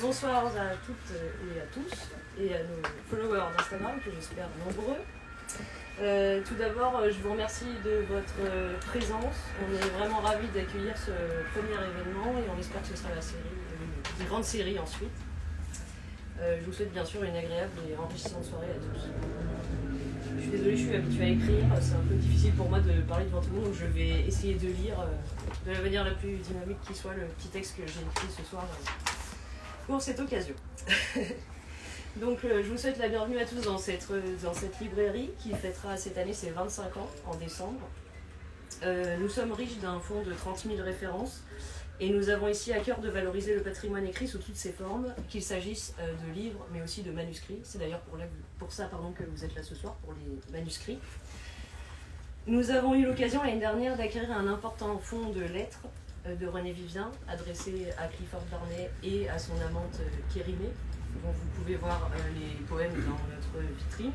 Bonsoir à toutes et à tous, et à nos followers d'Instagram, que j'espère nombreux. Tout d'abord, je vous remercie de votre présence. On est vraiment ravis d'accueillir ce premier événement et on espère que ce sera une grande série ensuite. Je vous souhaite bien sûr une agréable et enrichissante soirée à tous. Je suis désolée, je suis habituée à écrire, c'est un peu difficile pour moi de parler devant tout le monde, donc je vais essayer de lire de la manière la plus dynamique qui soit le petit texte que j'ai écrit ce soir pour cette occasion. Donc je vous souhaite la bienvenue à tous dans cette librairie qui fêtera cette année ses 25 ans en décembre. Nous sommes riches d'un fonds de 30 000 références et nous avons ici à cœur de valoriser le patrimoine écrit sous toutes ses formes, qu'il s'agisse de livres mais aussi de manuscrits. C'est d'ailleurs pour ça que vous êtes là ce soir, pour les manuscrits. Nous avons eu l'occasion l'année dernière d'acquérir un important fonds de lettres de René Vivien, adressé à Clifford Barnet et à son amante Kérimée, dont vous pouvez voir les poèmes dans notre vitrine.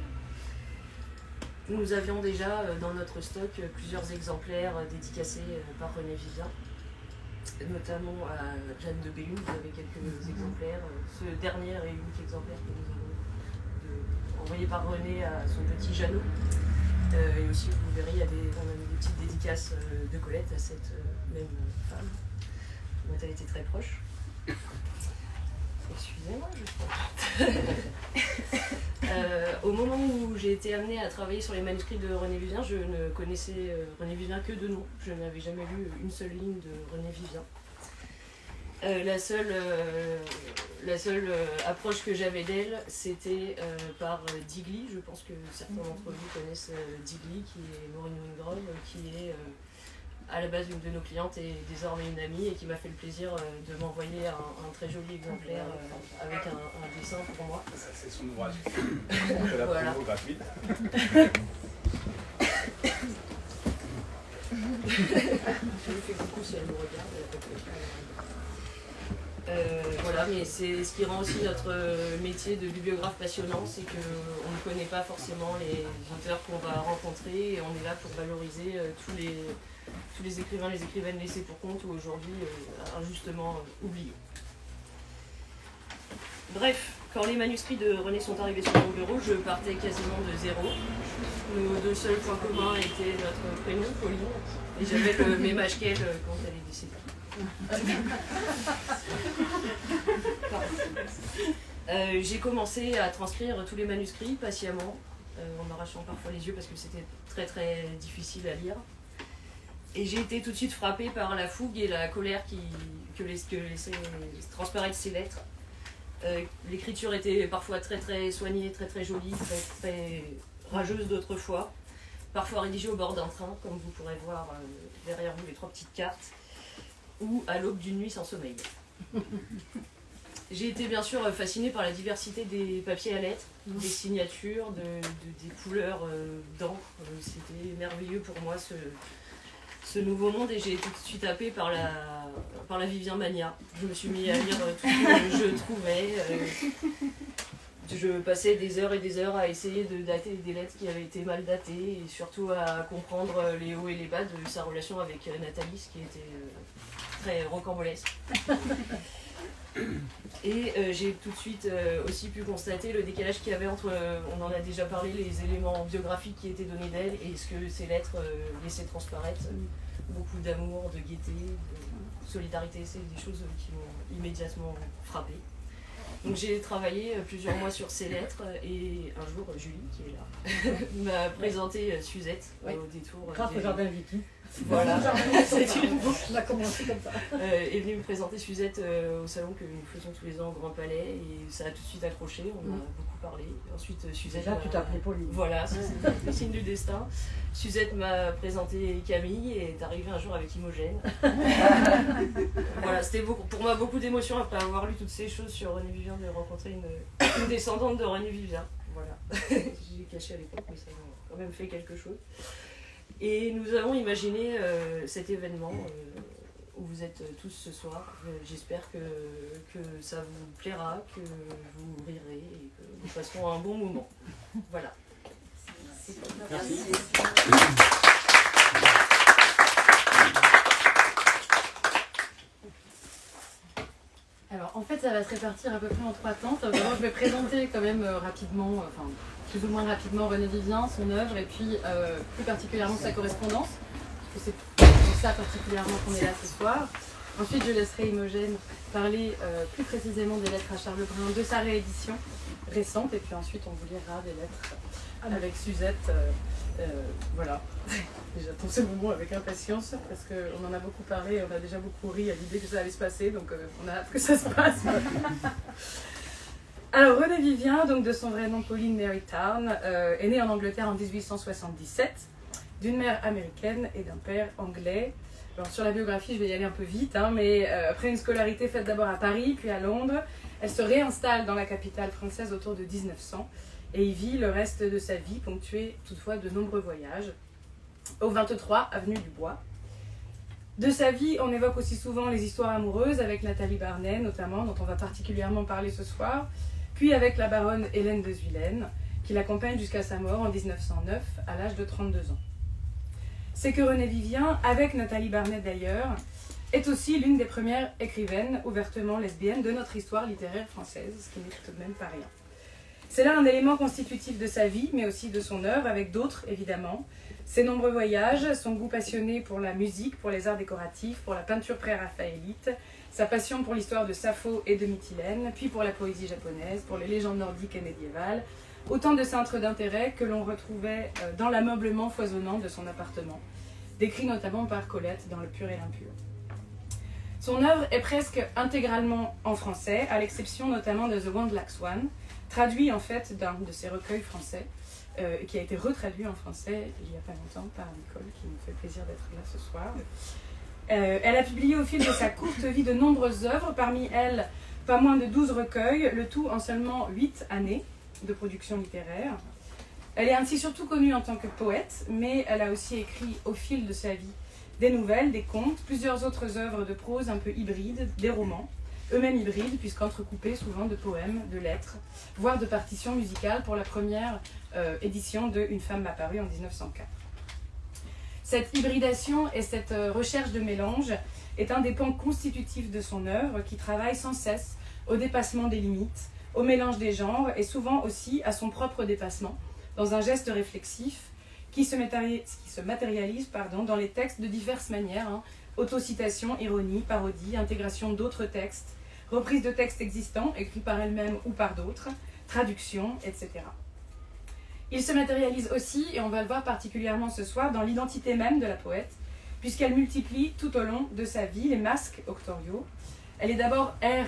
Nous avions déjà dans notre stock plusieurs exemplaires dédicacés par René Vivien, notamment à Jeanne de Bellune. Vous avez quelques exemplaires. Ce dernier et unique exemplaire que nous avons envoyé par René à son petit Jeannot. Et aussi, vous verrez, on a des petites dédicaces de Colette à cette même femme, dont elle était très proche. Excusez-moi, au moment où j'ai été amenée à travailler sur les manuscrits de René Vivien, je ne connaissais René Vivien que de nom. Je n'avais jamais lu une seule ligne de René Vivien. La seule approche que j'avais d'elle, c'était par Digli. Je pense que certains d'entre vous connaissent Digli, qui est Maureen Wingrove, qui est à la base une de nos clientes et désormais une amie, et qui m'a fait le plaisir de m'envoyer un très joli exemplaire avec un dessin pour moi. Ça, c'est son ouvrage. C'est la voilà. promo gratuite. Je lui fais coucou si elle me regarde. Voilà, mais c'est ce qui rend aussi notre métier de bibliographe passionnant, c'est qu'on ne connaît pas forcément les auteurs qu'on va rencontrer et on est là pour valoriser tous les écrivains, les écrivaines laissés pour compte ou aujourd'hui injustement oubliés. Bref, quand les manuscrits de René sont arrivés sur mon bureau, je partais quasiment de zéro. Nos deux seuls points communs étaient notre prénom, Pauline, et j'avais le même âge qu'elle quand elle est décédée. J'ai commencé à transcrire tous les manuscrits patiemment, en m'arrachant parfois les yeux parce que c'était très très difficile à lire. Et j'ai été tout de suite frappée par la fougue et la colère que laissaient transparaître ces lettres. L'écriture était parfois très très soignée, très très jolie, très très rageuse d'autres fois, parfois rédigée au bord d'un train, comme vous pourrez voir derrière vous les 3 petites cartes, ou à l'aube d'une nuit sans sommeil. J'ai été bien sûr fascinée par la diversité des papiers à lettres, des signatures, des couleurs d'encre. C'était merveilleux pour moi ce nouveau monde et j'ai été tout de suite happée par la Vivien Mania. Je me suis mis à lire tout ce que je trouvais. Je passais des heures et des heures à essayer de dater des lettres qui avaient été mal datées et surtout à comprendre les hauts et les bas de sa relation avec Nathalie, ce qui était très rocambolesque. Et j'ai tout de suite aussi pu constater le décalage qu'il y avait entre, on en a déjà parlé, les éléments biographiques qui étaient donnés d'elle et ce que ces lettres laissaient transparaître. Beaucoup d'amour, de gaieté, de solidarité, c'est des choses qui m'ont immédiatement frappée. Donc j'ai travaillé plusieurs mois sur ces lettres et un jour Julie, qui est là, m'a présenté Suzette au détour. Grâce au jardin Vicky. Voilà, c'est une boucle. On a commencé comme ça. Est venue me présenter Suzette au salon que nous faisons tous les ans au Grand Palais et ça a tout de suite accroché, on a beaucoup parlé. Ensuite Suzette. Là tu t'as appelé Pauline. Voilà, c'est le signe du destin. Suzette m'a présenté Camille et est arrivée un jour avec Imogène. Voilà, c'était pour moi beaucoup d'émotions après avoir lu toutes ces choses sur René Vivien de rencontrer une descendante de René Vivien. Voilà, j'ai caché à l'époque mais ça m'a quand même fait quelque chose. Et nous avons imaginé cet événement où vous êtes tous ce soir. J'espère que ça vous plaira, que vous rirez et que nous passerons un bon moment. Voilà. Merci. va se répartir à peu près en 3 temps. D'abord, je vais présenter quand même rapidement, enfin plus ou moins rapidement René Vivien, son œuvre et puis plus particulièrement sa correspondance, parce que c'est pour ça particulièrement qu'on est là ce soir. Ensuite, je laisserai Imogène parler plus précisément des lettres à Charles Brun, de sa réédition récente, et puis ensuite on vous lira des lettres avec Suzette. Voilà, j'attends ce moment avec impatience parce qu'on en a beaucoup parlé, on a déjà beaucoup ri à l'idée que ça allait se passer, donc on a hâte que ça se passe. Alors René Vivien, donc de son vrai nom Pauline Mary Tarn, est née en Angleterre en 1877, d'une mère américaine et d'un père anglais. Alors sur la biographie, je vais y aller un peu vite, mais après une scolarité faite d'abord à Paris, puis à Londres, elle se réinstalle dans la capitale française autour de 1900 et y vit le reste de sa vie, ponctué toutefois de nombreux voyages, au 23 avenue du Bois. De sa vie, on évoque aussi souvent les histoires amoureuses avec Nathalie Barnet, notamment, dont on va particulièrement parler ce soir, puis avec la baronne Hélène de Zuilen, qui l'accompagne jusqu'à sa mort en 1909, à l'âge de 32 ans. C'est que René Vivien, avec Nathalie Barnet d'ailleurs, est aussi l'une des premières écrivaines ouvertement lesbiennes de notre histoire littéraire française, ce qui n'est tout de même pas rien. C'est là un élément constitutif de sa vie, mais aussi de son œuvre, avec d'autres évidemment. Ses nombreux voyages, son goût passionné pour la musique, pour les arts décoratifs, pour la peinture pré-raphaélite, sa passion pour l'histoire de Sappho et de Mytilène, puis pour la poésie japonaise, pour les légendes nordiques et médiévales, autant de centres d'intérêt que l'on retrouvait dans l'ameublement foisonnant de son appartement, décrit notamment par Colette dans Le Pur et l'Impur. Son œuvre est presque intégralement en français, à l'exception notamment de The One Black Swan, traduit en fait d'un de ses recueils français, qui a été retraduit en français il n'y a pas longtemps par Nicole, qui nous fait plaisir d'être là ce soir. Elle a publié au fil de sa courte vie de nombreuses œuvres, parmi elles pas moins de 12 recueils, le tout en seulement 8 années de production littéraire. Elle est ainsi surtout connue en tant que poète, mais elle a aussi écrit au fil de sa vie des nouvelles, des contes, plusieurs autres œuvres de prose un peu hybrides, des romans, eux-mêmes hybrides puisqu'entrecoupés souvent de poèmes, de lettres, voire de partitions musicales pour la première édition de Une femme m'apparut en 1904. Cette hybridation et cette recherche de mélange est un des pans constitutifs de son œuvre qui travaille sans cesse au dépassement des limites, au mélange des genres et souvent aussi à son propre dépassement, dans un geste réflexif qui se matérialise dans les textes de diverses manières, autocitation, ironie, parodie, intégration d'autres textes, reprise de textes existants, écrits par elle-même ou par d'autres, traduction, etc. Il se matérialise aussi, et on va le voir particulièrement ce soir, dans l'identité même de la poète, puisqu'elle multiplie tout au long de sa vie les masques octoriaux. Elle est d'abord R.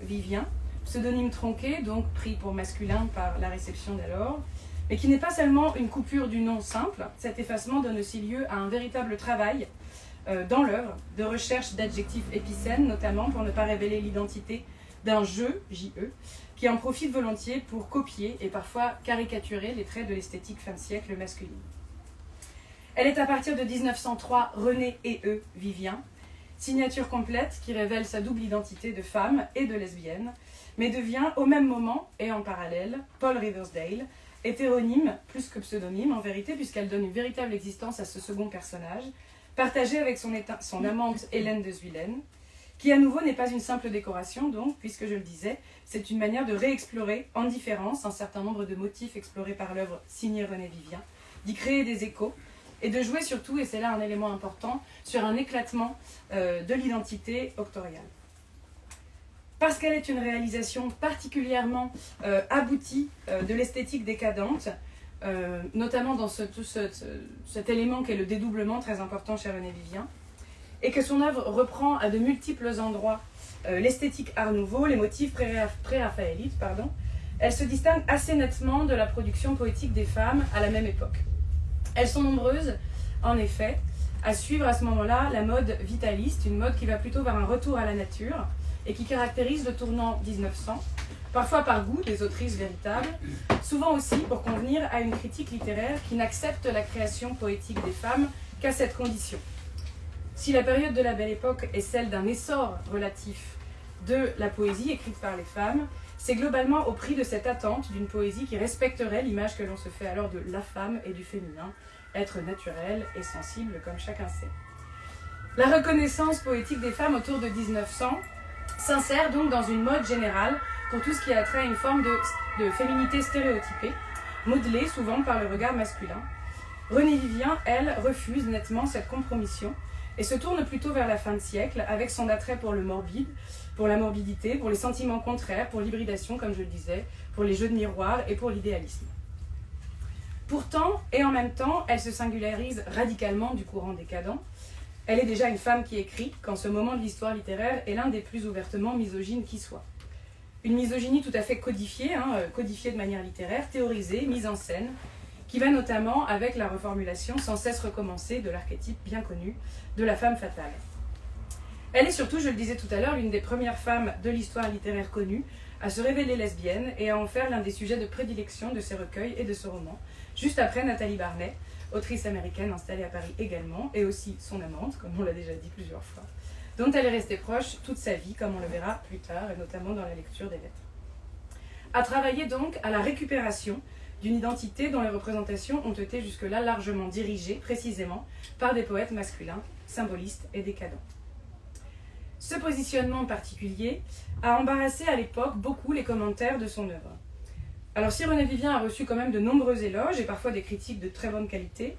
Vivien, pseudonyme tronqué, donc pris pour masculin par la réception d'alors, mais qui n'est pas seulement une coupure du nom simple. Cet effacement donne aussi lieu à un véritable travail dans l'œuvre, de recherche d'adjectifs épicènes, notamment pour ne pas révéler l'identité d'un jeu, J-E, qui en profite volontiers pour copier et parfois caricaturer les traits de l'esthétique fin de siècle masculine. Elle est à partir de 1903 René et E. Vivien, signature complète qui révèle sa double identité de femme et de lesbienne, mais devient au même moment et en parallèle Paul Riversdale, hétéronyme plus que pseudonyme en vérité, puisqu'elle donne une véritable existence à ce second personnage, partagé avec son amante Hélène de Zuilen, qui à nouveau n'est pas une simple décoration donc, puisque je le disais, c'est une manière de réexplorer en différence un certain nombre de motifs explorés par l'œuvre signée René Vivien, d'y créer des échos, et de jouer surtout, et c'est là un élément important, sur un éclatement de l'identité octoriale. Parce qu'elle est une réalisation particulièrement aboutie de l'esthétique décadente, notamment dans cet élément qu'est le dédoublement très important chez René Vivien, et que son œuvre reprend à de multiples endroits l'esthétique art nouveau, les motifs pré-raphaélites, elle se distingue assez nettement de la production poétique des femmes à la même époque. Elles sont nombreuses, en effet, à suivre à ce moment-là la mode vitaliste, une mode qui va plutôt vers un retour à la nature et qui caractérise le tournant 1900, parfois par goût des autrices véritables, souvent aussi pour convenir à une critique littéraire qui n'accepte la création poétique des femmes qu'à cette condition. Si la période de la Belle Époque est celle d'un essor relatif de la poésie écrite par les femmes, c'est globalement au prix de cette attente d'une poésie qui respecterait l'image que l'on se fait alors de la femme et du féminin, être naturel et sensible comme chacun sait. La reconnaissance poétique des femmes autour de 1900 s'insère donc dans une mode générale pour tout ce qui a trait à une forme de féminité stéréotypée, modelée souvent par le regard masculin. Renée Vivien, elle, refuse nettement cette compromission et se tourne plutôt vers la fin de siècle avec son attrait pour le morbide, pour la morbidité, pour les sentiments contraires, pour l'hybridation, comme je le disais, pour les jeux de miroir et pour l'idéalisme. Pourtant, et en même temps, elle se singularise radicalement du courant décadent. Elle est déjà une femme qui écrit quand ce moment de l'histoire littéraire est l'un des plus ouvertement misogynes qui soit. Une misogynie tout à fait codifiée, codifiée de manière littéraire, théorisée, mise en scène, qui va notamment avec la reformulation sans cesse recommencée de l'archétype bien connu de la femme fatale. Elle est surtout, je le disais tout à l'heure, l'une des premières femmes de l'histoire littéraire connue à se révéler lesbienne et à en faire l'un des sujets de prédilection de ses recueils et de ce roman, juste après Nathalie Barnet, autrice américaine installée à Paris également, et aussi son amante, comme on l'a déjà dit plusieurs fois, dont elle est restée proche toute sa vie, comme on le verra plus tard, et notamment dans la lecture des lettres. A travaillé donc à la récupération d'une identité dont les représentations ont été jusque-là largement dirigées, précisément, par des poètes masculins, symbolistes et décadents. Ce positionnement particulier a embarrassé à l'époque beaucoup les commentaires de son œuvre. Alors si Renée Vivien a reçu quand même de nombreux éloges et parfois des critiques de très bonne qualité,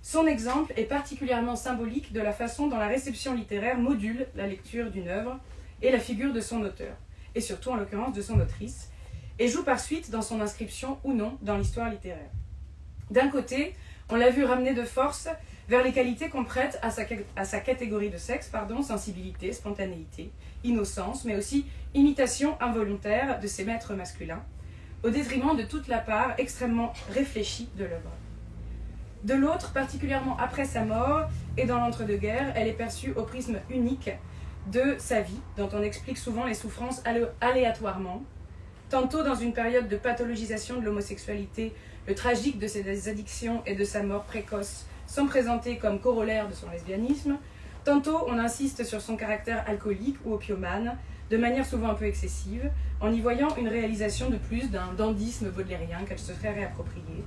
son exemple est particulièrement symbolique de la façon dont la réception littéraire module la lecture d'une œuvre et la figure de son auteur, et surtout en l'occurrence de son autrice, et joue par suite dans son inscription ou non dans l'histoire littéraire. D'un côté, on l'a vu ramener de force vers les qualités qu'on prête à sa catégorie de sexe, sensibilité, spontanéité, innocence, mais aussi imitation involontaire de ses maîtres masculins, au détriment de toute la part extrêmement réfléchie de l'œuvre. De l'autre, particulièrement après sa mort et dans l'entre-deux-guerres, elle est perçue au prisme unique de sa vie, dont on explique souvent les souffrances aléatoirement, tantôt dans une période de pathologisation de l'homosexualité, le tragique de ses addictions et de sa mort précoce sont présentés comme corollaires de son lesbianisme, tantôt on insiste sur son caractère alcoolique ou opiomane, de manière souvent un peu excessive, en y voyant une réalisation de plus d'un dandysme baudelairien qu'elle se serait réapproprié.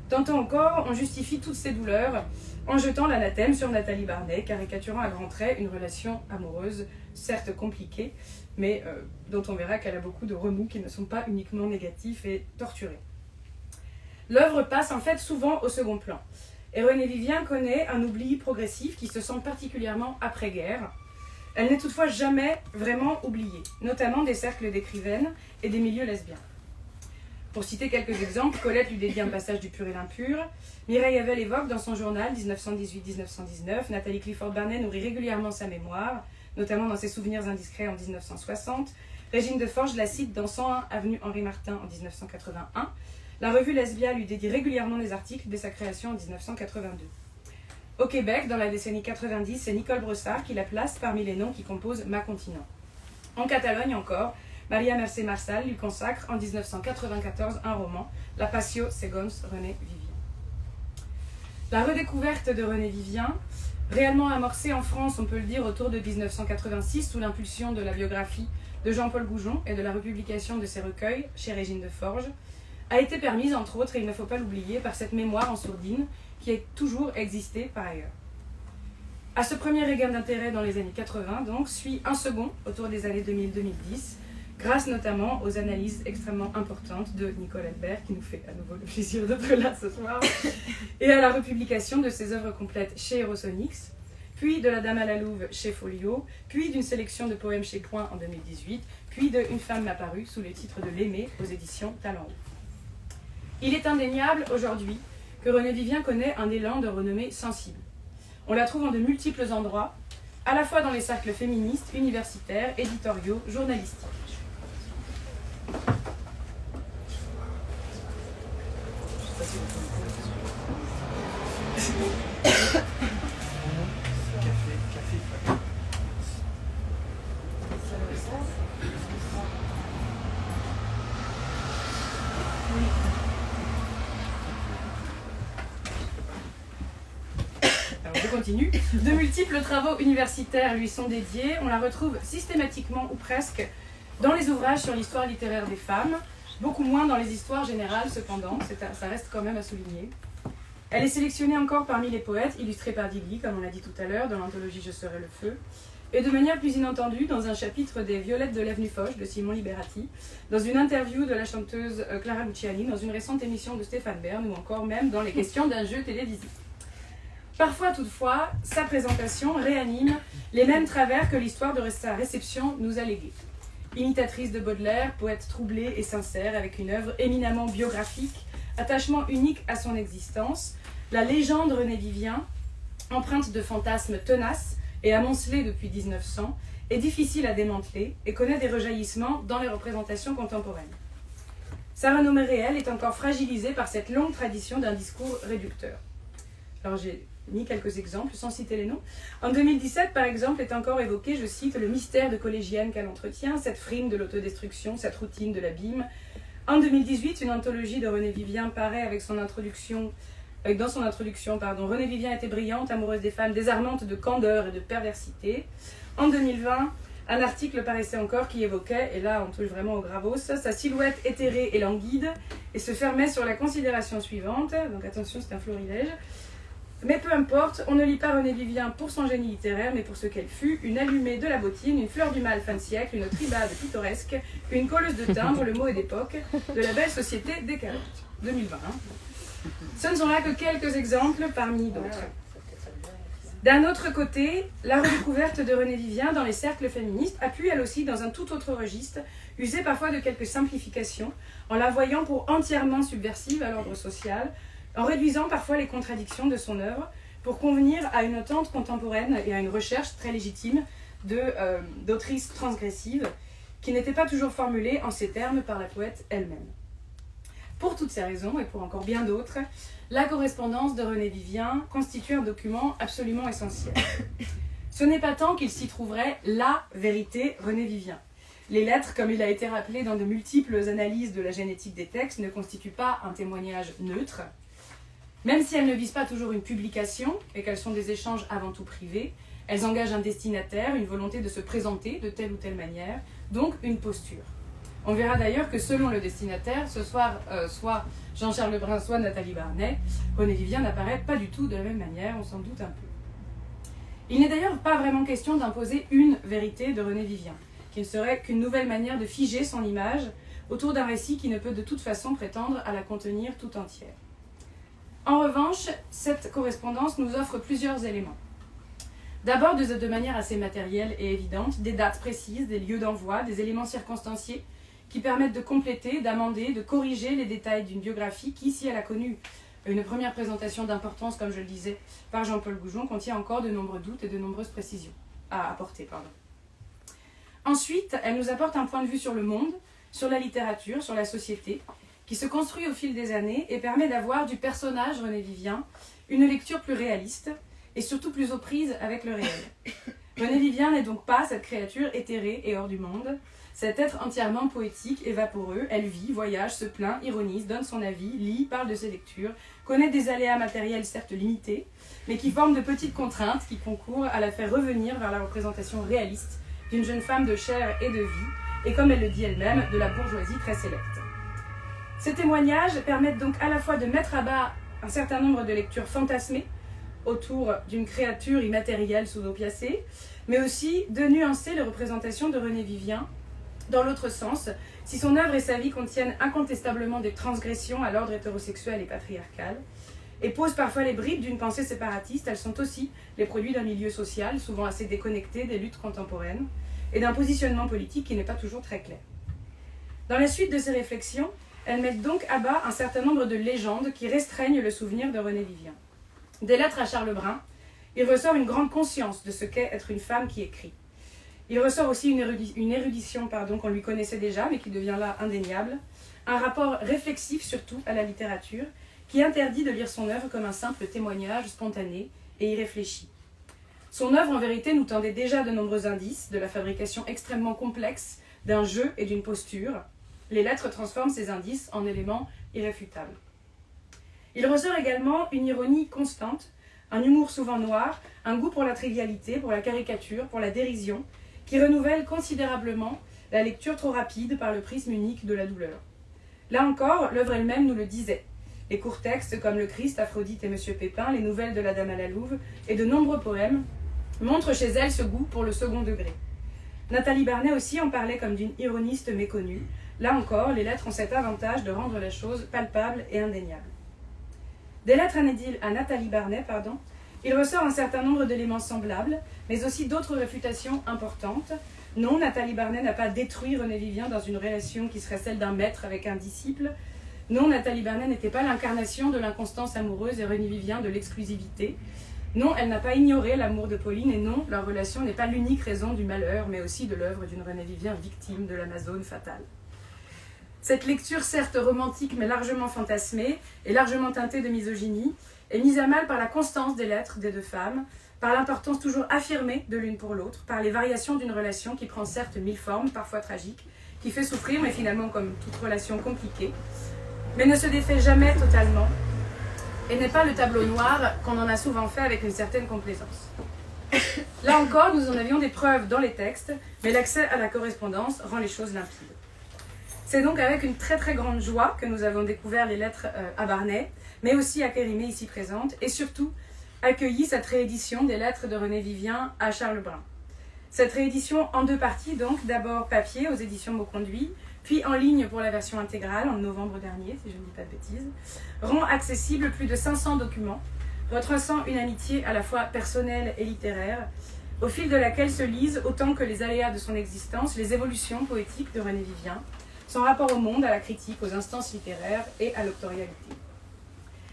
Tantôt encore, on justifie toutes ces douleurs en jetant l'anathème sur Nathalie Barnet, caricaturant à grands traits une relation amoureuse, certes compliquée, mais dont on verra qu'elle a beaucoup de remous qui ne sont pas uniquement négatifs et torturés. L'œuvre passe en fait souvent au second plan. Et Renée Vivien connaît un oubli progressif qui se sent particulièrement après-guerre. Elle n'est toutefois jamais vraiment oubliée, notamment des cercles d'écrivaines et des milieux lesbiens. Pour citer quelques exemples, Colette lui dédie un passage du Pur et l'Impur, Mireille Evel évoque dans son journal 1918-1919, Nathalie Clifford Barnet nourrit régulièrement sa mémoire, notamment dans ses souvenirs indiscrets en 1960, Régine Deforge la cite dans 101 avenue Henri Martin en 1981, la revue Lesbia lui dédie régulièrement des articles dès sa création en 1982. Au Québec, dans la décennie 90, c'est Nicole Brossard qui la place parmi les noms qui composent Ma Continent. En Catalogne encore, Maria Mercè Marçal lui consacre en 1994 un roman, La Passio Segons Renée Vivien. La redécouverte de Renée Vivien, réellement amorcée en France, on peut le dire, autour de 1986, sous l'impulsion de la biographie de Jean-Paul Goujon et de la republication de ses recueils chez Régine Deforge, a été permise, entre autres, et il ne faut pas l'oublier, par cette mémoire en sourdine qui a toujours existé par ailleurs. À ce premier regain d'intérêt dans les années 80, donc, suit un second autour des années 2000-2010, grâce notamment aux analyses extrêmement importantes de Nicole Albert, qui nous fait à nouveau le plaisir d'être là ce soir, et à la republication de ses œuvres complètes chez Eurosonics, puis de La Dame à la Louve chez Folio, puis d'une sélection de poèmes chez Point en 2018, puis de Une femme m'a paru sous le titre de L'Aimé aux éditions Talent Haut. Il est indéniable aujourd'hui que Renée Vivien connaît un élan de renommée sensible. On la trouve en de multiples endroits, à la fois dans les cercles féministes, universitaires, éditoriaux, journalistiques. Continue. De multiples travaux universitaires lui sont dédiés. On la retrouve systématiquement ou presque dans les ouvrages sur l'histoire littéraire des femmes, beaucoup moins dans les histoires générales cependant, ça reste quand même à souligner. Elle est sélectionnée encore parmi les poètes, illustrés par Digli, comme on l'a dit tout à l'heure, dans l'anthologie Je serai le feu, et de manière plus inattendue dans un chapitre des Violettes de l'avenue Foch de Simon Liberati, dans une interview de la chanteuse Clara Luciani, dans une récente émission de Stéphane Bern ou encore même dans les questions d'un jeu télévisé. Parfois toutefois, sa présentation réanime les mêmes travers que l'histoire de sa réception nous a légués. Imitatrice de Baudelaire, poète troublée et sincère avec une œuvre éminemment biographique, attachement unique à son existence, la légende René Vivien, empreinte de fantasmes tenaces et amoncelée depuis 1900, est difficile à démanteler et connaît des rejaillissements dans les représentations contemporaines. Sa renommée réelle est encore fragilisée par cette longue tradition d'un discours réducteur. Alors j'ai mis quelques exemples sans citer les noms. En 2017, par exemple, est encore évoqué, je cite, le mystère de collégienne qu'elle entretient, cette frime de l'autodestruction, cette routine de l'abîme. En 2018, une anthologie de René Vivien paraît avec dans son introduction, René Vivien était brillante, amoureuse des femmes, désarmante de candeur et de perversité. En 2020, un article paraissait encore qui évoquait, et là on touche vraiment au gravos, sa silhouette éthérée et languide, et se fermait sur la considération suivante, donc attention c'est un florilège, mais peu importe, on ne lit pas René Vivien pour son génie littéraire, mais pour ce qu'elle fut, une allumée de la bottine, une fleur du mal fin de siècle, une tribade pittoresque, une colleuse de timbre, le mot est d'époque, de la belle société des carottes. 2020. Ce ne sont là que quelques exemples parmi d'autres. D'un autre côté, la redécouverte de René Vivien dans les cercles féministes a pu, elle aussi, dans un tout autre registre, user parfois de quelques simplifications, en la voyant pour entièrement subversive à l'ordre social, en réduisant parfois les contradictions de son œuvre pour convenir à une attente contemporaine et à une recherche très légitime d'autrice transgressive qui n'était pas toujours formulée en ces termes par la poète elle-même. Pour toutes ces raisons, et pour encore bien d'autres, la correspondance de René Vivien constitue un document absolument essentiel. Ce n'est pas tant qu'il s'y trouverait la vérité René Vivien. Les lettres, comme il a été rappelé dans de multiples analyses de la génétique des textes, ne constituent pas un témoignage neutre. Même si elles ne visent pas toujours une publication et qu'elles sont des échanges avant tout privés, elles engagent un destinataire, une volonté de se présenter de telle ou telle manière, donc une posture. On verra d'ailleurs que selon le destinataire, ce soir, soit Jean-Charles Lebrun, soit Nathalie Barnet, René Vivien n'apparaît pas du tout de la même manière, on s'en doute un peu. Il n'est d'ailleurs pas vraiment question d'imposer une vérité de René Vivien, qui ne serait qu'une nouvelle manière de figer son image autour d'un récit qui ne peut de toute façon prétendre à la contenir tout entière. En revanche, cette correspondance nous offre plusieurs éléments. D'abord, de manière assez matérielle et évidente, des dates précises, des lieux d'envoi, des éléments circonstanciés qui permettent de compléter, d'amender, de corriger les détails d'une biographie qui, si elle a connu une première présentation d'importance, comme je le disais, par Jean-Paul Goujon, contient encore de nombreux doutes et de nombreuses précisions à apporter. Ensuite, elle nous apporte un point de vue sur le monde, sur la littérature, sur la société, qui se construit au fil des années et permet d'avoir du personnage René Vivien une lecture plus réaliste et surtout plus aux prises avec le réel. René Vivien n'est donc pas cette créature éthérée et hors du monde, cet être entièrement poétique et vaporeux. Elle vit, voyage, se plaint, ironise, donne son avis, lit, parle de ses lectures, connaît des aléas matériels certes limités, mais qui forment de petites contraintes qui concourent à la faire revenir vers la représentation réaliste d'une jeune femme de chair et de vie, et comme elle le dit elle-même, de la bourgeoisie très sélecte. Ces témoignages permettent donc à la fois de mettre à bas un certain nombre de lectures fantasmées autour d'une créature immatérielle sous-opiacée, mais aussi de nuancer les représentations de René Vivien dans l'autre sens, si son œuvre et sa vie contiennent incontestablement des transgressions à l'ordre hétérosexuel et patriarcal, et posent parfois les bribes d'une pensée séparatiste, elles sont aussi les produits d'un milieu social, souvent assez déconnecté des luttes contemporaines, et d'un positionnement politique qui n'est pas toujours très clair. Dans la suite de ces réflexions, elles mettent donc à bas un certain nombre de légendes qui restreignent le souvenir de René Vivien. Des lettres à Charles Brun, il ressort une grande conscience de ce qu'est être une femme qui écrit. Il ressort aussi une érudition qu'on lui connaissait déjà, mais qui devient là indéniable, un rapport réflexif surtout à la littérature, qui interdit de lire son œuvre comme un simple témoignage spontané et irréfléchi. Son œuvre, en vérité, nous tendait déjà de nombreux indices de la fabrication extrêmement complexe d'un jeu et d'une posture. Les lettres transforment ces indices en éléments irréfutables. Il ressort également une ironie constante, un humour souvent noir, un goût pour la trivialité, pour la caricature, pour la dérision, qui renouvelle considérablement la lecture trop rapide par le prisme unique de la douleur. Là encore, l'œuvre elle-même nous le disait. Les courts textes comme Le Christ, Aphrodite et Monsieur Pépin, les nouvelles de la Dame à la Louve et de nombreux poèmes montre chez elle ce goût pour le second degré. Nathalie Barnet aussi en parlait comme d'une ironiste méconnue. Là encore, les lettres ont cet avantage de rendre la chose palpable et indéniable. Des lettres à Nathalie Barnet, il ressort un certain nombre d'éléments semblables, mais aussi d'autres réfutations importantes. Non, Nathalie Barnet n'a pas détruit René Vivien dans une relation qui serait celle d'un maître avec un disciple. Non, Nathalie Barnet n'était pas l'incarnation de l'inconstance amoureuse et René Vivien de l'exclusivité. Non, elle n'a pas ignoré l'amour de Pauline, et non, leur relation n'est pas l'unique raison du malheur, mais aussi de l'œuvre d'une René Vivien victime de l'Amazone fatale. Cette lecture, certes romantique, mais largement fantasmée, et largement teintée de misogynie, est mise à mal par la constance des lettres des deux femmes, par l'importance toujours affirmée de l'une pour l'autre, par les variations d'une relation qui prend certes 1000 formes, parfois tragiques, qui fait souffrir, mais finalement comme toute relation compliquée, mais ne se défait jamais totalement, et n'est pas le tableau noir qu'on en a souvent fait avec une certaine complaisance. Là encore, nous en avions des preuves dans les textes, mais l'accès à la correspondance rend les choses limpides. C'est donc avec une très très grande joie que nous avons découvert les lettres à Barnet, mais aussi à Kérimée ici présente, et surtout accueilli cette réédition des lettres de René Vivien à Charles Brun. Cette réédition en deux parties, donc d'abord papier aux éditions Mauconduit, puis en ligne pour la version intégrale en novembre dernier, si je ne dis pas de bêtises, rend accessible plus de 500 documents, retraçant une amitié à la fois personnelle et littéraire, au fil de laquelle se lisent, autant que les aléas de son existence, les évolutions poétiques de René Vivien, son rapport au monde, à la critique, aux instances littéraires et à l'octorialité.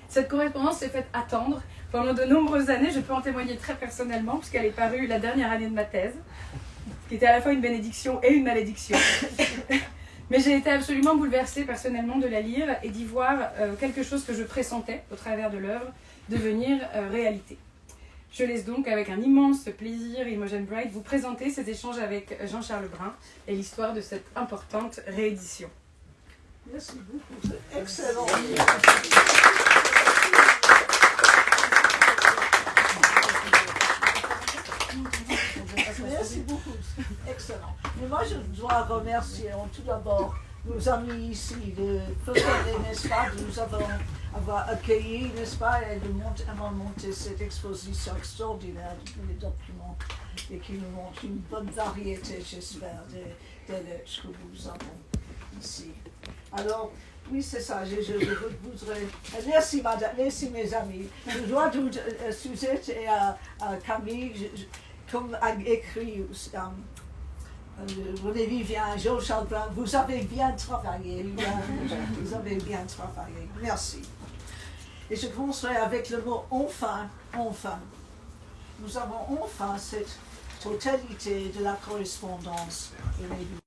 Cette correspondance s'est faite attendre pendant de nombreuses années, je peux en témoigner très personnellement, puisqu'elle est parue la dernière année de ma thèse, ce qui était à la fois une bénédiction et une malédiction. Mais j'ai été absolument bouleversée personnellement de la lire et d'y voir quelque chose que je pressentais au travers de l'œuvre devenir réalité. Je laisse donc avec un immense plaisir, Imogen Bright, vous présenter ces échanges avec Jean-Charles Brun et l'histoire de cette importante réédition. Merci beaucoup, c'est excellent. Merci beaucoup, excellent. Mais moi, je dois remercier tout d'abord nos amis ici de Feuillet, n'est-ce pas, de nous avoir accueillis, n'est-ce pas, et de monter cette exposition extraordinaire de tous les documents et qui nous montre une bonne variété, j'espère, des lettres que nous avons ici. Alors, oui, c'est ça, je voudrais... Merci, madame, merci, mes amis. Je dois dire à Suzette et à Camille, comme a écrit René Vivien, Jean-Charles Brun, vous avez bien travaillé, vous avez bien travaillé, merci. Et je commencerai avec le mot enfin, enfin. Nous avons enfin cette totalité de la correspondance de René Vivien.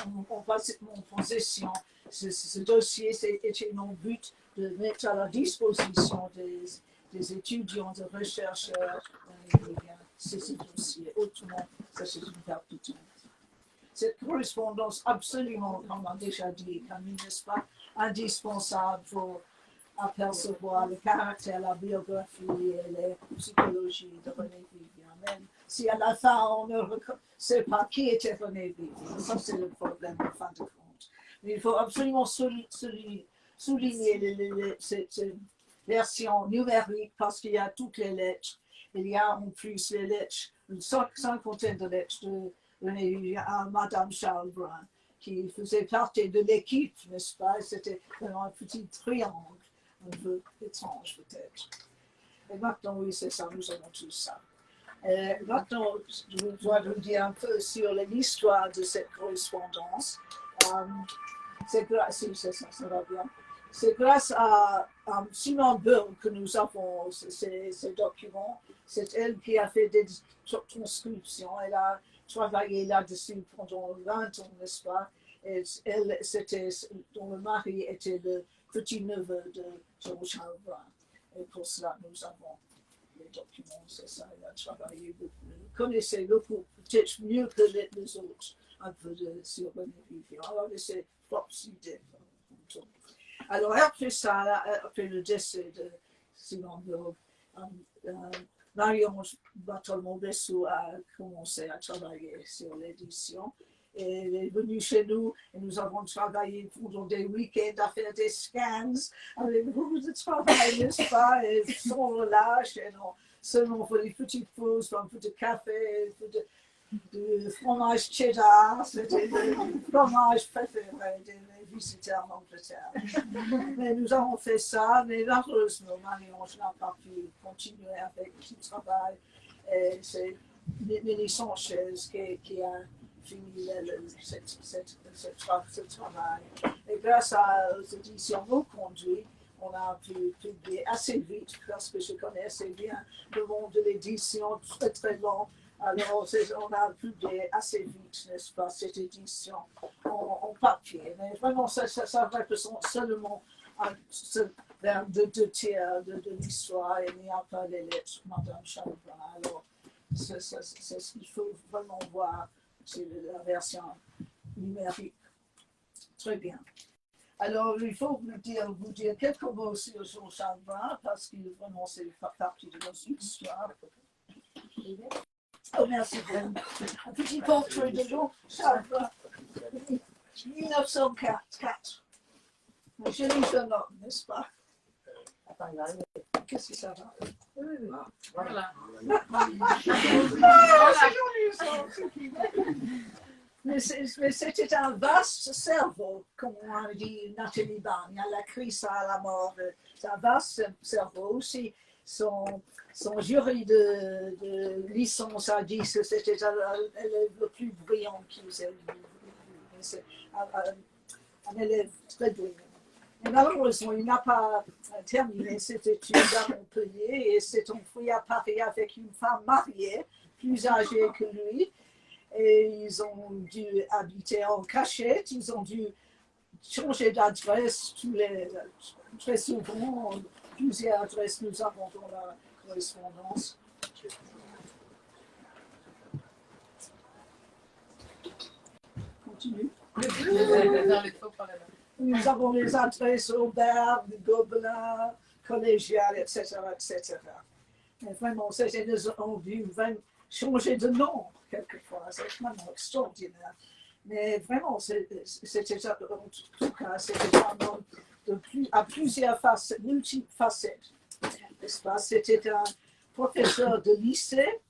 Mon possession, ce dossier était mon but de mettre à la disposition des étudiants, des chercheurs, c'est ce dossier. Autrement, ça c'est une perpétuité. Cette correspondance absolument, comme on a déjà dit, Camille, n'est-ce pas, indispensable pour apercevoir le caractère, la biographie et la psychologie de René Vivien. Même si à la fin on ne sait pas qui était René Vivien, ça c'est le problème en fin de compte. Mais il faut absolument souligner cette version numérique parce qu'il y a toutes les lettres. Il y a en plus les lettres, une cinquantaine de lettres de René Vivien à Madame Charles Brun, qui faisait partie de l'équipe, n'est-ce pas? C'était un petit triangle, un peu étrange peut-être. Et maintenant, oui, c'est ça, nous avons tout ça. Maintenant, je dois vous dire un peu sur l'histoire de cette correspondance. C'est grâce, ça va bien. C'est grâce à Simone Böll que nous avons ces documents. C'est elle qui a fait des transcriptions. Elle a travaillé là-dessus pendant 20 ans, n'est-ce pas? Et elle, dont le mari était le petit-neveu de Jean-Charles Brun. Et pour cela, nous avons les documents, c'est ça. Elle a travaillé beaucoup. Vous connaissez beaucoup, peut-être mieux que les autres, un peu sur René Vivien. Alors, c'est propres idées. Alors, après ça, après le décès de Simone Böll, Marion Bartolomeo-Bessou a commencé à travailler sur l'édition. Elle est venue chez nous et nous avons travaillé pendant des week-ends à faire des scans avec beaucoup de travail, n'est-ce pas? Et sans relâche, et non, seulement pour les petites pauses, un peu de café, un peu de fromage cheddar, c'était le fromage préféré des visiteurs en Angleterre. Mais nous avons fait ça, mais malheureusement, Marie-Ange n'a pas pu continuer avec son travail. Et c'est Nelly Sanchez qui a fini ce travail. Et grâce aux éditions Reconduit, on a pu publier assez vite parce que je connais assez bien le monde de l'édition très très long. Alors, on a publié assez vite, n'est-ce pas, cette édition en papier. Mais vraiment, ça représente seulement vers deux tiers de l'histoire. Il n'y a pas les lettres, Madame Chalvin. Alors, c'est ce qu'il faut vraiment voir, c'est la version numérique. Très bien. Alors, il faut vous dire quelques mots sur Jean Chalvin, parce qu'il vraiment, c'est partie de notre histoire. Oh, merci bien. Un petit portrait de Jean Chalvin, 1904. Un joli jeune homme, n'est-ce pas? Qu'est-ce que ça va? Voilà. Mais c'était un vaste cerveau, comme on a dit Nathalie Barne. Elle a écrit ça à la mort. C'est un vaste cerveau aussi. Son jury de licence a dit que c'était l'élève le plus brillant qu'ils aient vu. C'est un élève très brillant. Et malheureusement, il n'a pas terminé cette étude à Montpellier et s'est enfui à Paris avec une femme mariée, plus âgée que lui. Et ils ont dû habiter en cachette, ils ont dû changer d'adresse très souvent. Plusieurs adresses nous avons dans la correspondance. Continue. Nous avons les adresses Aubert, Gobelin, Collégial, etc., etc. Et vraiment, nous avons dû changer de nom quelquefois. C'est vraiment extraordinaire. Mais vraiment, c'était en tout cas, c'était un homme à plusieurs facettes, multiples facettes. N'est-ce pas? C'était un professeur de lycée,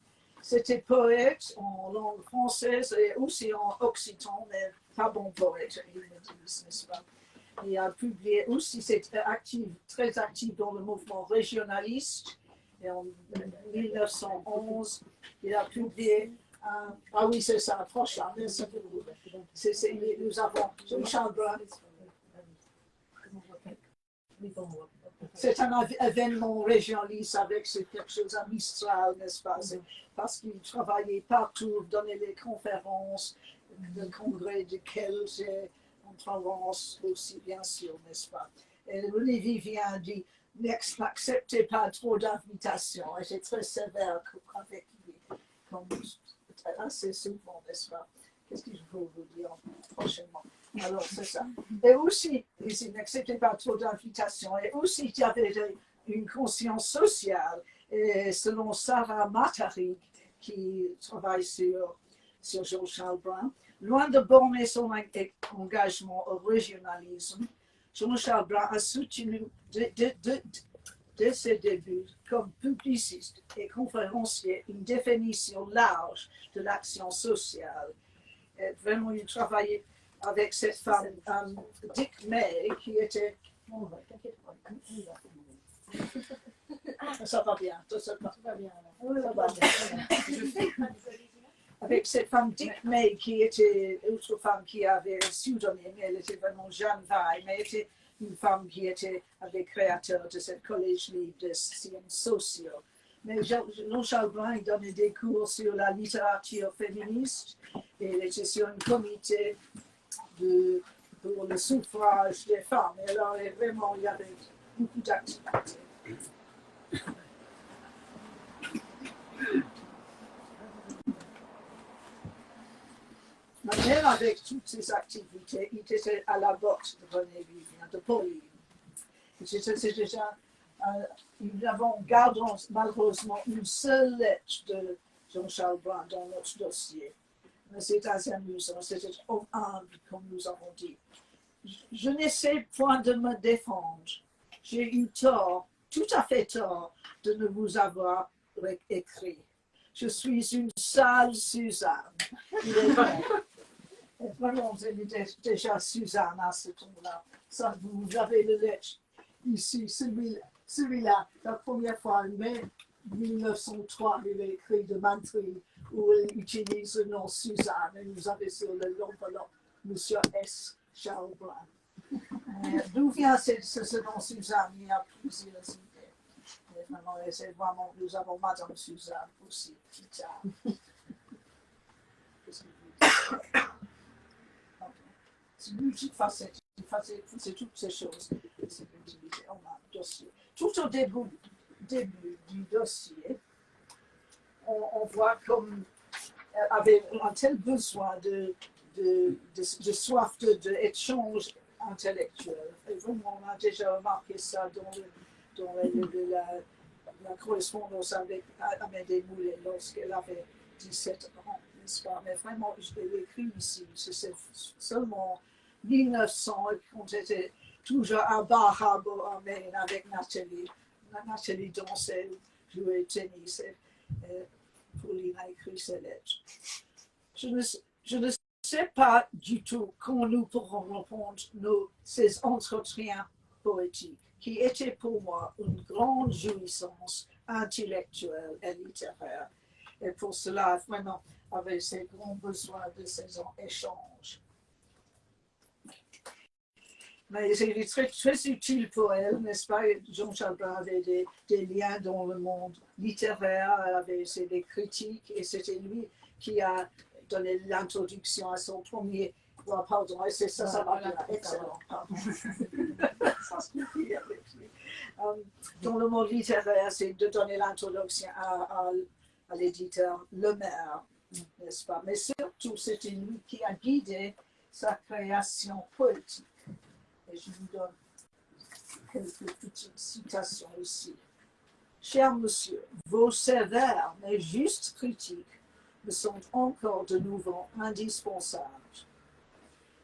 c'était poète en langue française et aussi en occitan, mais pas bon poète, ils me disent, n'est-ce pas? Il a publié aussi, c'était très actif dans le mouvement régionaliste. Et en 1911, il a publié ah oui, c'est ça, prochain. Nous avons Jean-Charles Brun. C'est un événement régionaliste avec quelque chose à Mistral, n'est-ce pas? Parce qu'il travaillait partout, donnait des conférences, le congrès de Kells en Provence aussi, bien sûr, n'est-ce pas? Et Olivier vient dit n'acceptez pas trop d'invitations. Et c'est très sévère avec lui, comme assez souvent, n'est-ce pas? Qu'est-ce que je peux vous dire prochainement? Alors, c'est ça. Et aussi, il n'acceptait pas trop d'invitations. Et aussi, il y avait une conscience sociale. Et selon Sarah Matarik, qui travaille sur Jean-Charles Brun, loin de borner son engagement au régionalisme, Jean-Charles Brun a soutenu dès ses débuts comme publiciste et conférencier une définition large de l'action sociale. Et vraiment, il travaillait avec cette femme, Dick May, qui était... Ça va bien, ça va bien. Ça va bien. Avec cette femme Dick May, qui était une autre femme qui avait un pseudonyme, elle était vraiment Jeanne Vaille, mais elle était une femme qui était un des créateurs de cette collège libre de sciences sociales. Mais Jean-Charles Brun donnait des cours sur la littérature féministe et il était sur un comité pour le suffrage des femmes. Et alors, vraiment, il y avait beaucoup d'activités. Même avec toutes ces activités, il était à la botte de René Vivien, de Pauline. C'est déjà, nous avons gardé malheureusement une seule lettre de Jean-Charles Brun dans notre dossier. mais c'est assez amusant, c'était humble, comme nous avons dit. Je n'essaie point de me défendre. J'ai eu tort, tout à fait tort, de ne vous avoir écrit. Je suis une sale Suzanne. Il est vrai. Et vraiment, c'était déjà Suzanne à ce temps-là. Ça, vous avez le lettre ici, celui-là, la première fois, en mai 1903, il est écrit de Mantry, où il utilise le nom Suzanne, et vous avez sur l'enveloppe Monsieur S. Charles Brown. D'où vient ce nom Suzanne? Il y a plusieurs idées. Et vraiment, c'est vraiment, nous avons Madame Suzanne aussi, plus tard. C'est multifacette, c'est toutes ces choses. C'est utilisé en un dossier. Tout au début du dossier, on voit comme avait un tel besoin de soif d'échange intellectuel. Et vraiment, on a déjà remarqué ça dans la correspondance avec Amédée Moulet lorsqu'elle avait 17 ans, n'est-ce pas? Mais vraiment, je l'ai écrit ici, c'est seulement 1900, quand j'étais toujours à Bar Harbor en Maine avec Nathalie. Nathalie dansait, jouait tennis, et Pauline a écrit ses lettres. Je ne sais pas du tout quand nous pourrons reprendre ces entretiens poétiques, qui étaient pour moi une grande jouissance intellectuelle et littéraire. Et pour cela, vraiment, avait ces grands besoins de ces échanges. Mais c'est très, très utile pour elle, n'est-ce pas? Jean Chalbin avait des liens dans le monde littéraire, avait des critiques, et c'était lui qui a donné l'introduction à son premier. Oh, pardon, c'est ça va bien, excellent. Pardon. Dans le monde littéraire, c'est de donner l'introduction à l'éditeur Lemaire, n'est-ce pas? Mais surtout, c'était lui qui a guidé sa création poétique. Et je vous donne quelques petites citations ici. Cher monsieur, vos sévères mais justes critiques me sont encore de nouveau indispensables.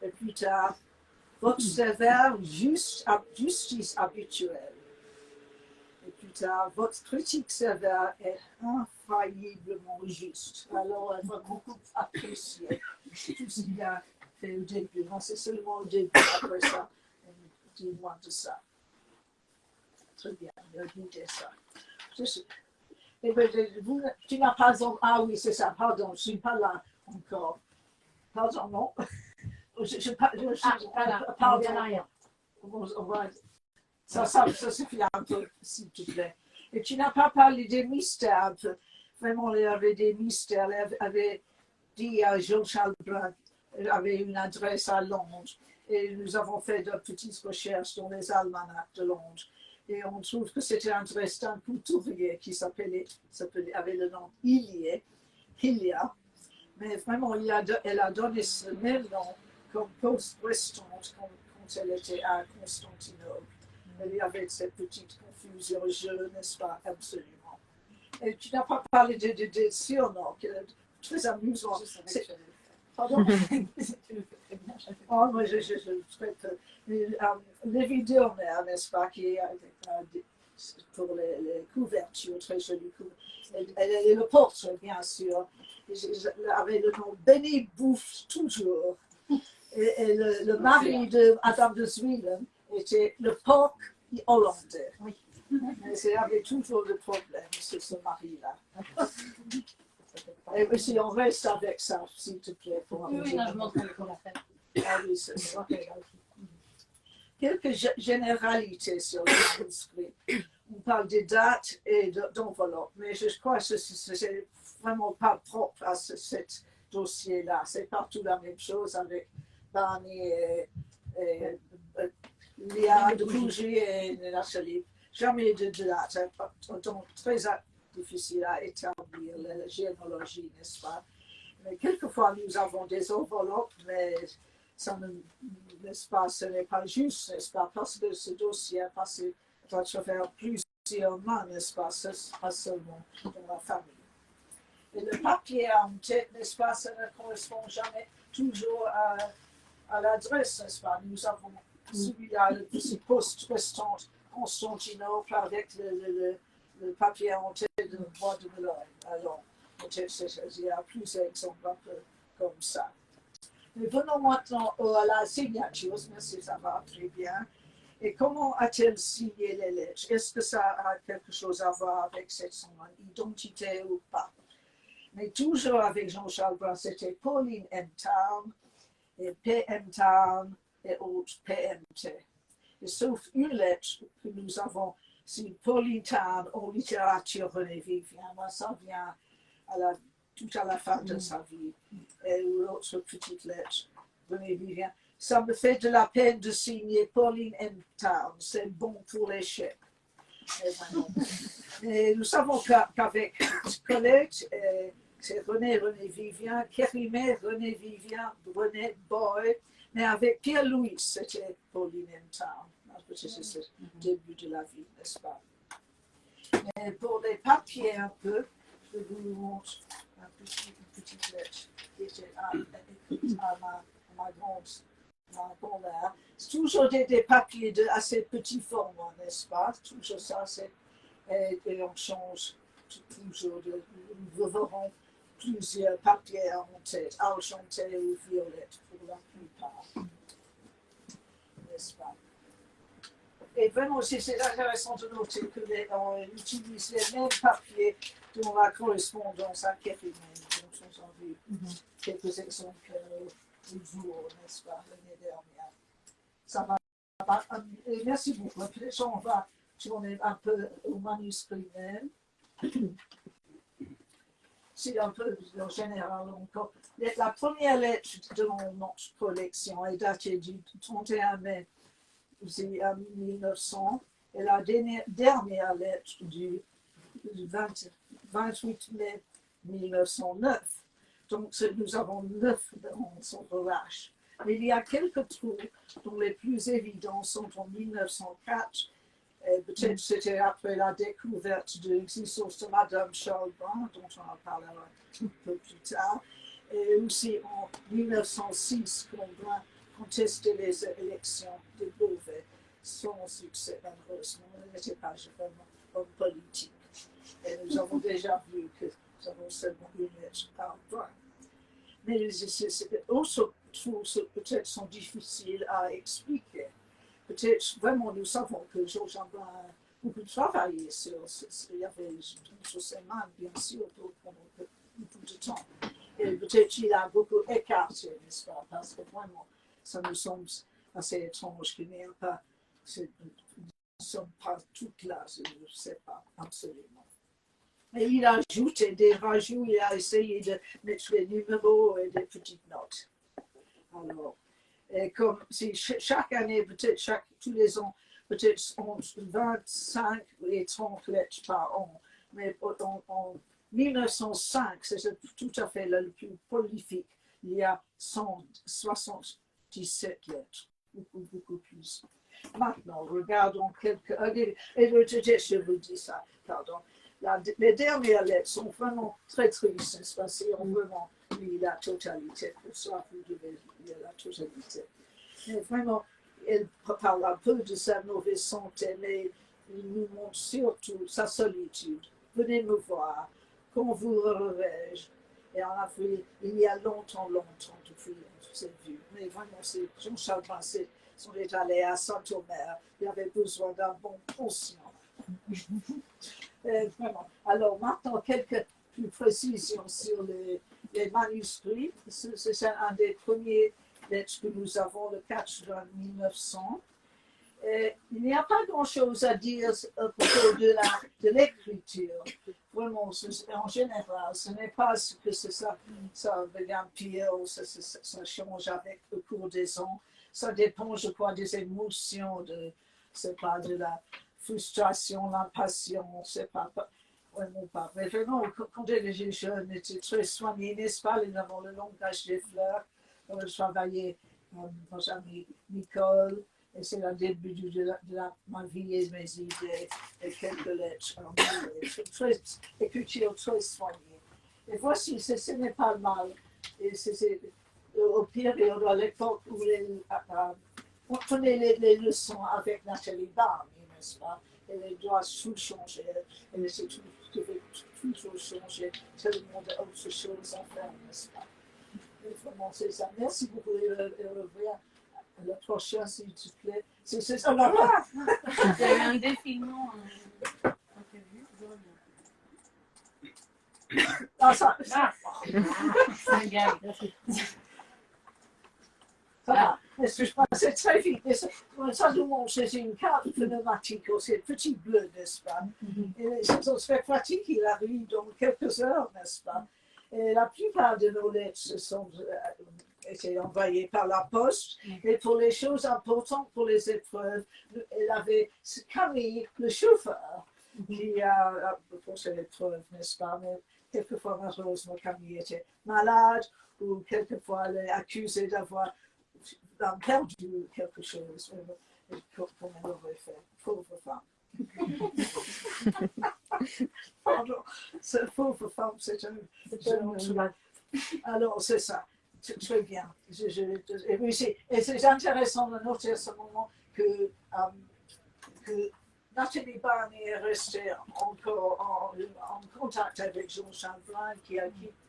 Et plus tard, votre sévère justice habituelle. Et plus tard, votre critique sévère est infailliblement juste. Alors, elle va beaucoup apprécier tout ce qu'il a fait au début. Non, c'est seulement au début, après ça. Dis-moi de ça. Très bien, regardez ça. Tu n'as pas... Ah oui, c'est ça, pardon, je ne suis pas là encore. Pardon, non. Pardon, rien. Ça suffit un peu, s'il te plaît. Et tu n'as pas parlé des mystères. Vraiment, il y avait des mystères. Il avait dit à Jean-Charles Brun, il avait une adresse à Londres. Et nous avons fait de petites recherches dans les almanachs de Londres. Et on trouve que c'était l'adresse d'un couturier qui avait le nom Ilia. Mais vraiment, elle a donné ce même nom comme poste-restante quand elle était à Constantinople. Il y avait cette petite confusion, n'est-ce pas? Absolument. Et tu n'as pas parlé de surnoms, qui est très amusant. Pardon? Oh, moi, je traite Lévi Durner, n'est-ce pas, qui est pour les couvertures, très jolies couvertures. Et le portrait, bien sûr. Avec le nom Benny bouffe toujours. Et le mari de Adam de Zwielen était le porc hollandais. Oui. Il avait toujours le problème, ce mari-là. Et si on reste avec ça, s'il te plaît. Oui, non, je montre comment on fait. Ah oui, c'est ça. Quelques généralités sur le manuscrit. On parle des dates et d'enveloppes, mais je crois que c'est vraiment pas propre à ce dossier-là. C'est partout la même chose avec Barney et Léa de Rouget et Nathalie. Jamais de date. Donc, très difficile à établir la généalogie, n'est-ce pas? Mais quelquefois, nous avons des enveloppes, mais ça n'est-ce pas, ce n'est pas juste, n'est-ce pas? Parce que ce dossier a passé à travers plusieurs mains, n'est-ce pas? Pas seulement dans la famille. Et le papier en tête, n'est-ce pas, ça ne correspond jamais toujours à l'adresse, n'est-ce pas? Nous avons celui-là, le poste restant Constantinople avec le papier en tête de Bois de Boulogne. Alors, peut-être il y a plusieurs exemples un peu comme ça. Mais venons maintenant à la signature, merci, ça va très bien. Et comment a-t-elle signé les lettres? Est-ce que ça a quelque chose à voir avec son identité ou pas? Mais toujours avec Jean-Charles Brun, c'était Pauline M. Town, et PM Town, et autres PMT. Et sauf une lettre que nous avons, c'est Pauline Town en littérature René Vivien. Moi, ça vient tout à la fin de sa vie. Et l'autre petite lettre, René Vivien. Ça me fait de la peine de signer Pauline M. Town. C'est bon pour les chèques. Et nous savons qu'avec Colette, c'est René Vivien, Kérimé, René Vivien, René Boy, mais avec Pierre-Louis, c'était Pauline M. Town. C'est le début de la vie, n'est-ce pas? Mais pour les papiers un peu, je vous montre une petite lettre qui était à ma grand-mère. C'est toujours des papiers de assez petit format, n'est-ce pas? Toujours ça, et on change toujours. Nous verrons plusieurs papiers en tête, argenté ou violette pour la plupart, n'est-ce pas? Et vraiment aussi, c'est intéressant de noter qu'on utilise les mêmes papiers dans la correspondance à Kérimé, dont on a vu quelques exemples au jour, n'est-ce pas, l'année dernière. Ça va. Et merci beaucoup. Peut-être on va tourner un peu au manuscrit même. C'est un peu en général encore. La première lettre de notre collection est datée du 31 mai 1900 et la dernière lettre du 28 mai 1909. Donc nous avons 9 dans son relâche. Mais il y a quelques trous dont les plus évidents sont en 1904. Peut-être c'était après la découverte de l'existence de Madame Charles Brun, dont on en parlera un peu plus tard. Et aussi en 1906, quand Brun contestait les élections de Beauvais, sans succès malheureusement. Il n'était pas vraiment homme politique. Et nous avons déjà vu que nous avons seulement une lettre par Brun. Mais les autres choses peut-être sont difficiles à expliquer. Peut-être vraiment nous savons que Georges Brun a beaucoup travaillé sur il y avait sur ses mains, bien sûr, pendant beaucoup de temps. Et peut-être qu'il a beaucoup écarté, n'est-ce pas? Parce que vraiment, ça nous semble assez étrange qu'il n'y ait pas, nous ne sommes pas toutes là, je ne sais pas absolument. Et il a ajouté des rajouts, il a essayé de mettre les numéros et des petites notes. Alors, et comme si chaque année, peut-être tous les ans, peut-être entre 25 et 30 lettres par an. Mais en 1905, c'est tout à fait le plus prolifique. Il y a 177 lettres, beaucoup plus. Maintenant, regardons quelques. Et je vous dis ça, pardon. Les dernières lettres sont vraiment très tristes, c'est parce qu'on vraiment lit la totalité. Pour ça, vous devez lire la totalité. Mais vraiment, elle parle un peu de sa mauvaise santé, mais il nous montre surtout sa solitude. Venez me voir, quand vous reverrai-je? Et en Afrique, il y a longtemps depuis cette vue. Mais vraiment, c'est Jean-Charles Brun, sont allés à Saint-Omer. Il avait besoin d'un bon pension. Vraiment. Alors maintenant, quelques plus précisions sur les manuscrits. C'est un des premiers lettres que nous avons le 4 juin 1900. Il n'y a pas grand-chose à dire à propos de l'écriture. Vraiment, en général, ce n'est pas ce que ça devient pire ou ça change avec le cours des ans. Ça dépend, je crois, des émotions, c'est pas de la frustration, l'impatience, c'est pas vraiment pas. Mais vraiment, quand j'étais jeune, j'étais très soignée, n'est-ce pas, le langage des fleurs. Je travaillais dans ami Nicole, et c'est le début de ma vie et mes idées, et quelques lettres. Écriture très soignée. Et voici, ce n'est pas mal. Et c'est au période, à l'époque où on prenait les leçons avec Nathalie Barney, n'est-ce pas? Et elle doit tout changer. Elle sait toujours changer tellement d'autres choses à faire, n'est-ce pas? Et vraiment, c'est ça. Merci beaucoup. Et reviens la prochaine, s'il te plaît. C'est ça. Il y a eu un défilement imprévu. Ah, ça. C'est un gag. Ça va. Est-ce que je passais très vite? Ça demande, c'est une carte pneumatique aussi, petit bleu, n'est-ce pas? Et son spectacle, il arrive dans quelques heures, n'est-ce pas? Et la plupart de nos lettres sont été envoyées par la poste. Et pour les choses importantes, pour les épreuves, elle avait Camille, le chauffeur, qui a pour ces épreuves, n'est-ce pas? Mais quelquefois, malheureusement, Camille était malade, ou quelquefois, elle est accusée d'avoir perdu quelque chose. Comment elle aurait fait? Pauvre femme. Pardon, cette pauvre femme, c'est un. Alors, c'est ça. Très bien. Et c'est intéressant de noter à ce moment que Nathalie Barney est restée encore en contact avec Jean Champlain, qui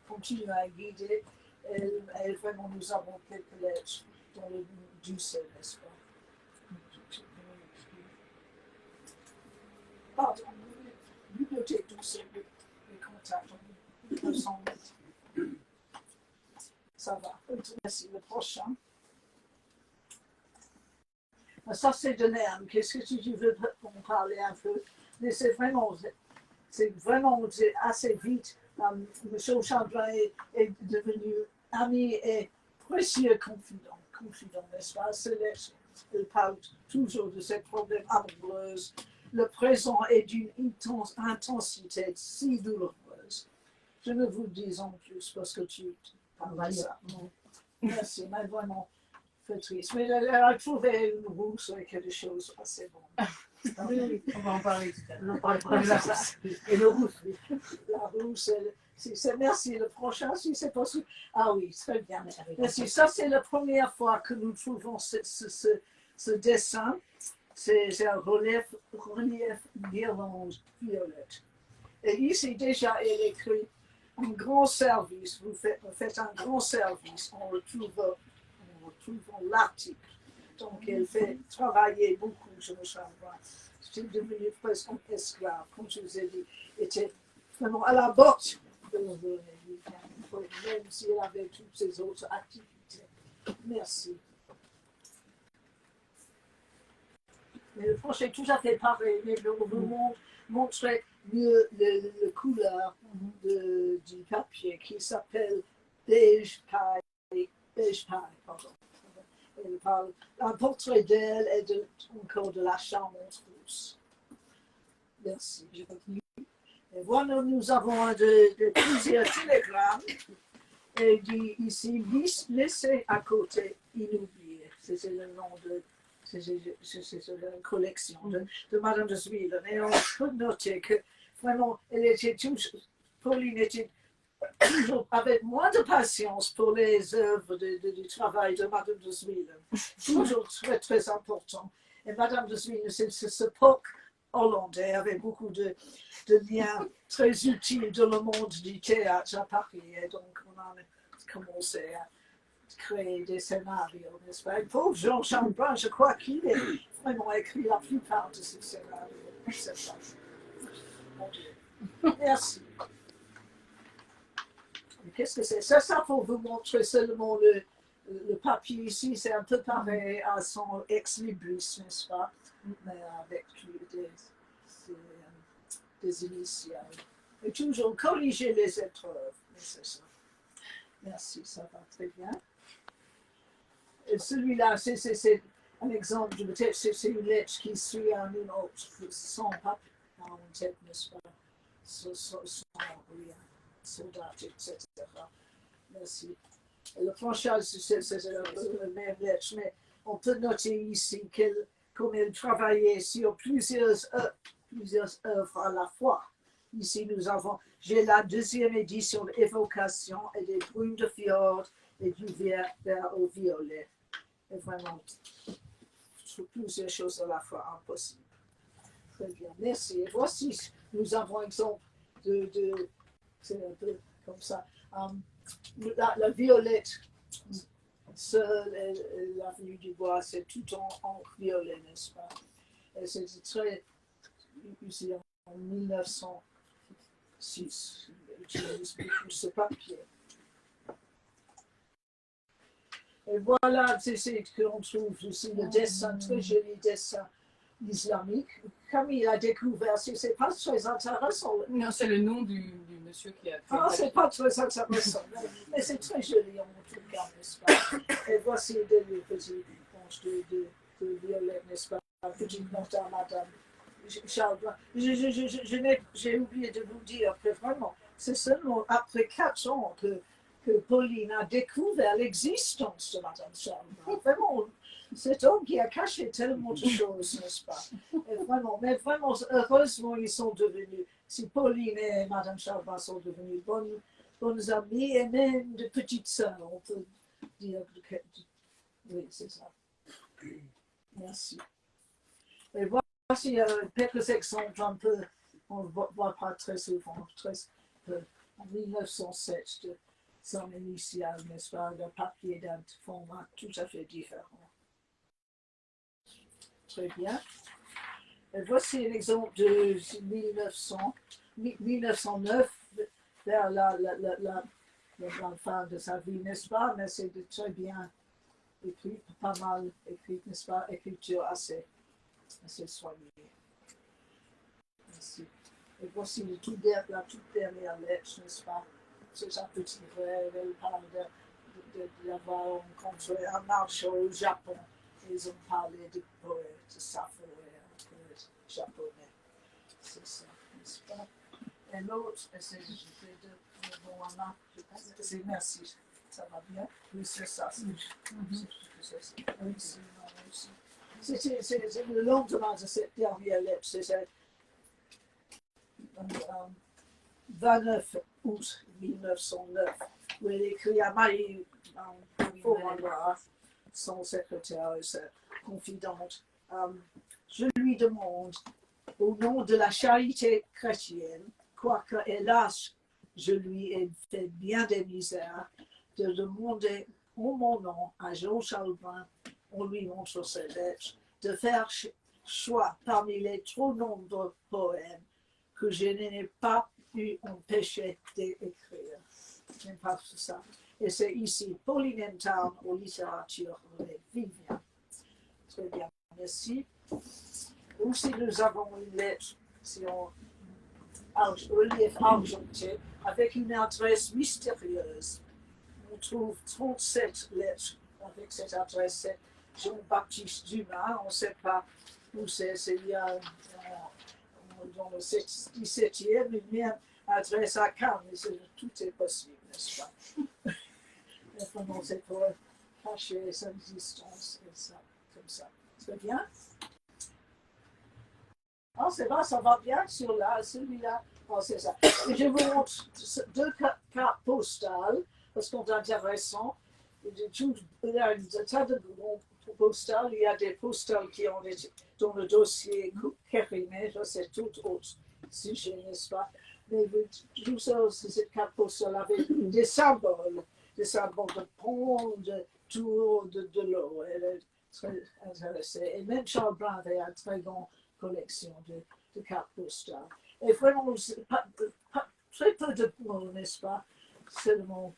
continue à guider. Et vraiment, nous avons quelques lettres dans le Ducé, n'est-ce pas? Pardon, bibliothèque Ducé, les contacts, 900 lettres. Ça va. Merci. Le prochain. Ça, c'est de Nerne. Qu'est-ce que tu veux en parler un peu? Mais c'est vraiment assez vite. M. Champlain est devenu ami et précieux confident, n'est-ce pas? Il parle toujours de ces problèmes amoureux. Le présent est d'une intensité si douloureuse. Je ne vous dis en plus parce que tu parles de ça. Merci, mais vraiment très triste. Mais elle a trouvé une rousse avec des choses assez bonnes. Oui, on va en parler tout à l'heure. On en parlera de ça. Et le rousse, oui. La rousse, merci. Le prochain, si c'est possible. Ah oui, très bien. Merci. Ça, c'est la première fois que nous trouvons ce dessin. C'est un relief d'Irlande violette. Et ici, déjà, elle écrit un grand service. Vous faites un grand service en retrouvant l'article. Donc, elle fait travailler beaucoup, je me souviens. C'est devenu presque un esclave, comme je vous ai dit. Elle était vraiment à la botte de même si elle avait toutes ses autres activités. Merci. Mais le prochain est tout à fait pareil, mais on vous montrer mieux la couleur du papier qui s'appelle beige paille, pardon. Elle parle d'un portrait d'elle et encore de la charmante rousse. Merci. Et voilà, nous avons plusieurs télégrammes. Et dit ici, laissez à côté, inoublié. C'est le nom de. C'est une collection de Madame de Zwielen. Et on peut noter que vraiment, Pauline était toujours avec moins de patience pour les œuvres du travail de Madame de Zwielen. Toujours très, très important. Et Madame de Zwielen, c'est ce POC hollandais avec beaucoup de liens très utiles dans le monde du théâtre à Paris. Et donc, on a commencé à créer des scénarios, n'est-ce pas? Pauvre Jean Champlain, je crois qu'il a vraiment écrit la plupart de ces scénarios. Mon Dieu. Merci. Qu'est-ce que c'est? Ça, pour vous montrer seulement le papier ici, c'est un peu pareil à son ex-libris, n'est-ce pas? Mais avec des initiales. Et toujours corriger les épreuves, c'est ça. Merci, ça va très bien. Et celui-là, c'est un exemple, c'est une lettre qui suit un autre, sans papier en tête, n'est-ce pas? Sans rien, soldat, etc. Merci. Et le prochain, c'est la même lettre, mais on peut noter ici comme elle travaillait sur plusieurs œuvres à la fois. Ici, j'ai la deuxième édition d'Évocation et des brunes de fjord et du vert au violet. Et vraiment, plusieurs choses à la fois impossibles. Très bien, merci. Et voici, nous avons exemple c'est un peu comme ça, la violette. L'avenue du Bois, c'est tout en violet, n'est-ce pas? Et c'est très usé en 1906. J'utilise beaucoup ce papier. Et voilà, c'est ce qu'on trouve ici, le dessin, très joli dessin islamique. Comme il a découvert, c'est pas très intéressant. Non, c'est le nom du monsieur qui a fait. Ah, c'est pas très intéressant, mais c'est très joli en tout cas, n'est-ce pas? Et voici des petits planches de violet, n'est-ce pas? Petite note à madame Charles. J'ai oublié de vous dire que vraiment, c'est seulement après 4 ans que Pauline a découvert l'existence de madame Charles. Vraiment, cet homme qui a caché tellement de choses, n'est-ce pas? Mais vraiment, heureusement, ils sont devenus, si Pauline et madame Charles sont devenues bonnes amies et même de petites sœurs, on peut dire. Oui, c'est ça. Merci. Et voici quelques exemples un peu, on ne voit pas très souvent, très peu. En 1907, de son initial, n'est-ce pas, le papier d'un format tout à fait différent. Très bien. Et voici un exemple de 1909, vers la fin de sa vie, n'est-ce pas? Mais c'est très bien écrit, pas mal écrit, n'est-ce pas? Écriture assez soignée. Merci. Et voici la toute dernière lettre, n'est-ce pas? C'est un petit rêve, elle parle d'avoir rencontré un marchand au Japon. Ils ont parlé de poète, de Sappho, un poète japonais. C'est ça, n'est-ce pas? Et l'autre, c'est merci. Ça va bien? Oui, c'est ça. C'est le lendemain de cette dernière lettre, c'est 29 août 1909, où elle écrit à Marie Fournoir, son secrétaire et sa confidente. Je lui demande, au nom de la charité chrétienne, quoique hélas, je lui ai fait bien des misères, de demander en mon nom à Jean-Charles Brun, on lui montre ses lettres, de faire choix parmi les trop nombreux poèmes que je n'ai pas pu empêcher d'écrire. J'aime pas tout ça. Et c'est ici, Pauline Town, aux littératures Vivien. Très bien, merci. Aussi, nous avons une lettre sur relief argenté avec une adresse mystérieuse. On trouve 37 lettres avec cette adresse. Jean-Baptiste Dumas, on ne sait pas où c'est dans le 17e, une même adresse à Cannes, tout est possible, n'est-ce pas? Vraiment, c'est pour cacher sa existence, et ça, comme ça. Très bien. Ah, c'est vrai, ça va bien sur celui-là. Oh, c'est ça. Et je vous montre 2 cartes postales, parce qu'on est intéressant. Il y a un tas de postales, il y a des postales qui ont été dans le dossier Kérimé, c'est tout autre sujet, n'est-ce pas? Mais tout ça, cette carte postale avec des symboles de pont, de tour, de l'eau. Elle est très intéressée. Et même Charles Brun avait une très grande collection de cartes postales. Et vraiment, très peu de mots, n'est-ce pas? Seulement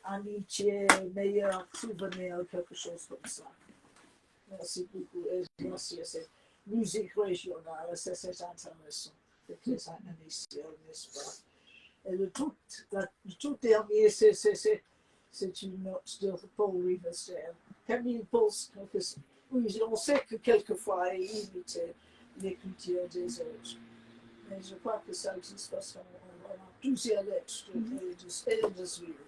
amitié, meilleur souvenir, quelque chose comme ça. Merci beaucoup. Et merci à cette musique régionale, c'est intéressant. C'est très initial, n'est-ce pas? Et le tout dernier, c'est une note de Paul Riversdale. Camille Pauls, oui, on sait que quelquefois il imitait l'écriture des autres. Mais je crois que ça existe parce qu'on a plusieurs lettres de suivre.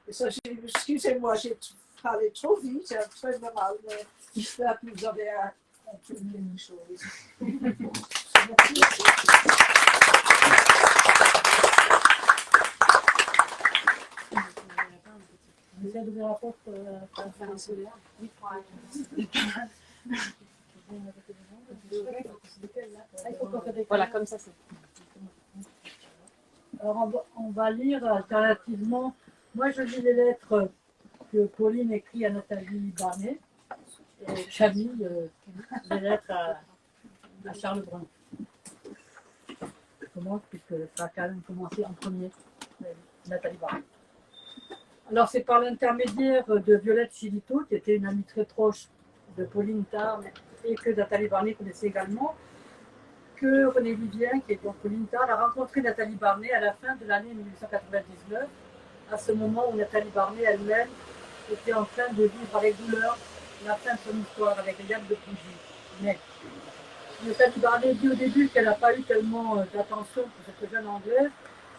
Et ça, excusez-moi, j'ai parlé trop vite, c'est très normal, mais j'espère que vous avez compris les choses. Merci. propre panneau solaire. Voilà, comme ça c'est. Alors on va lire alternativement. Moi je lis les lettres que Pauline écrit à Nathalie Barnet et Camille les lettres à Charles Brun. Je commence puisque ça a quand même commencé en premier, Nathalie Barnet. Alors c'est par l'intermédiaire de Violette Chilito, qui était une amie très proche de Pauline Tarn et que Nathalie Barnet connaissait également, que René Vivien, qui est donc Pauline Tarn, a rencontré Nathalie Barnet à la fin de l'année 1899, à ce moment où Nathalie Barnet elle-même était en train de vivre avec douleur la fin de son histoire avec Yann de Pougy. Mais Nathalie Barnet dit au début qu'elle n'a pas eu tellement d'attention pour cette jeune Anglaise,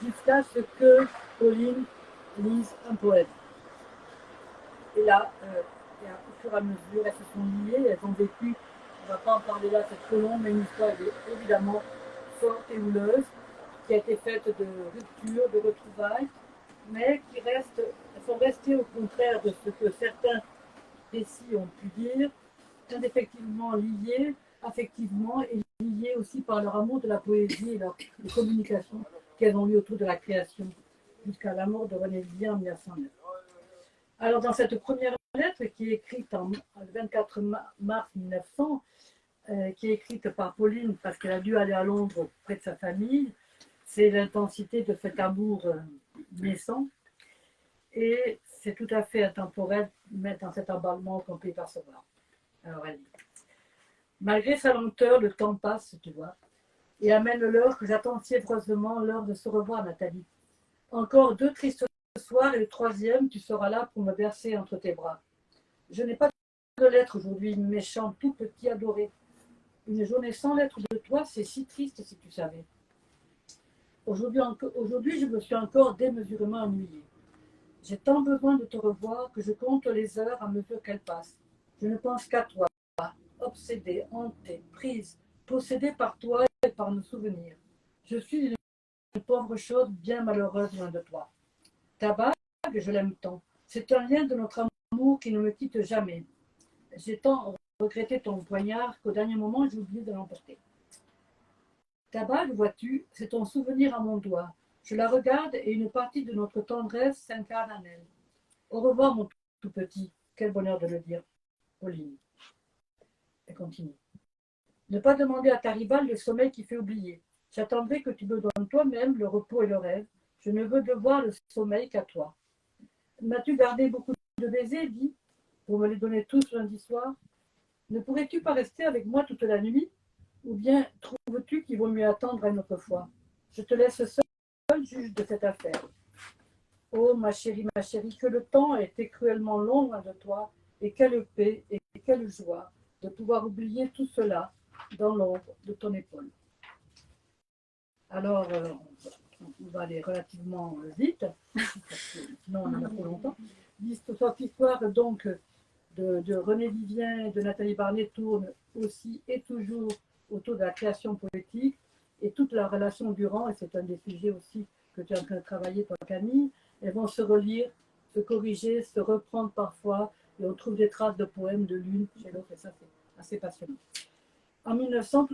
jusqu'à ce que Pauline lise un poème. Et là, au fur et à mesure, elles se sont liées, elles ont vécu, on ne va pas en parler là, c'est trop long, mais une histoire évidemment forte et houleuse, qui a été faite de ruptures, de retrouvailles, mais qui restent, elles sont restées au contraire de ce que certains récits ont pu dire, indéfectiblement liées, affectivement, et liées aussi par leur amour de la poésie et leur communication qu'elles ont eu autour de la création, jusqu'à la mort de René Vivien en 1909. Alors, dans cette première lettre qui est écrite le 24 mars 1900, qui est écrite par Pauline parce qu'elle a dû aller à Londres près de sa famille, c'est l'intensité de cet amour naissant. Et c'est tout à fait intemporel, mais dans cet emballement qu'on peut y percevoir. Alors, elle dit, malgré sa lenteur, le temps passe, tu vois, et amène l'heure que j'attends fiévreusement, l'heure de se revoir, Nathalie. Encore 2 tristes soirs et le 3e, tu seras là pour me bercer entre tes bras. Je n'ai pas de lettres aujourd'hui, méchant, tout petit, adoré. Une journée sans lettres de toi, c'est si triste si tu savais. Aujourd'hui, je me suis encore démesurément ennuyée. J'ai tant besoin de te revoir que je compte les heures à mesure qu'elles passent. Je ne pense qu'à toi, obsédée, hantée, prise, possédée par toi et par nos souvenirs. Je suis une pauvre chose bien malheureuse loin de toi. Ta bague, je l'aime tant. C'est un lien de notre amour qui ne me quitte jamais. J'ai tant regretté ton poignard qu'au dernier moment, j'ai oublié de l'emporter. Ta bague, vois-tu, c'est ton souvenir à mon doigt. Je la regarde et une partie de notre tendresse s'incarne en elle. Au revoir, mon tout petit. Quel bonheur de le dire. Pauline. Elle continue. Ne pas demander à ta rivale le sommeil qui fait oublier. J'attendrai que tu me donnes toi-même le repos et le rêve. Je ne veux devoir le sommeil qu'à toi. M'as-tu gardé beaucoup de baisers, dis, pour me les donner tous lundi soir? Ne pourrais-tu pas rester avec moi toute la nuit? Ou bien trouves-tu qu'il vaut mieux attendre une autre fois? Je te laisse seul juge de cette affaire. Oh, ma chérie, que le temps a été cruellement long loin de toi, et quelle paix et quelle joie de pouvoir oublier tout cela dans l'ombre de ton épaule. Alors, on va aller relativement vite, parce que sinon on en a trop longtemps. Cette histoire donc de René Vivien et de Nathalie Barnet tourne aussi et toujours autour de la création poétique et toute la relation durant, et c'est un des sujets aussi que tu es en train de travailler, toi Camille. Elles vont se relire, se corriger, se reprendre parfois, et on trouve des traces de poèmes de l'une chez l'autre, et ça c'est assez passionnant. En 1900,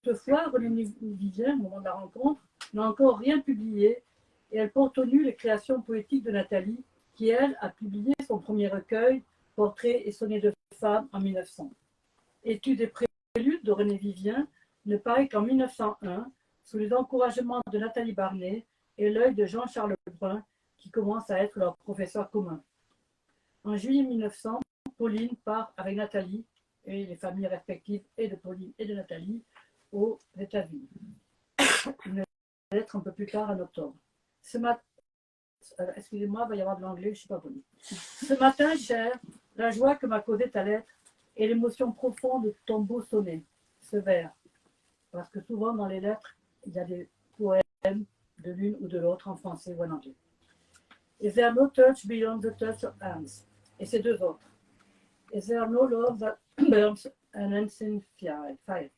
toutefois, René Vivien, au moment de la rencontre, n'a encore rien publié, et elle porte au nu les créations poétiques de Nathalie, qui, elle, a publié son premier recueil, Portraits et sonnets de femmes, en 1900. Études et préludes de René Vivien ne paraît qu'en 1901, sous les encouragements de Nathalie Barnet et l'œil de Jean-Charles Brun, qui commence à être leur professeur commun. En juillet 1900, Pauline part avec Nathalie et les familles respectives et de Pauline et de Nathalie aux États-Unis. Une lettre un peu plus tard, en octobre. Ce matin, excusez-moi, il va y avoir de l'anglais, je ne suis pas bonne. Ce matin, cher, la joie que m'a causée ta lettre et l'émotion profonde de ton beau sonnet, ce vers. Parce que souvent dans les lettres, il y a des poèmes de l'une ou de l'autre en français ou en anglais. Is there no touch beyond the touch of hands? Et ces 2 autres. Is there no love that burns an unseen fire?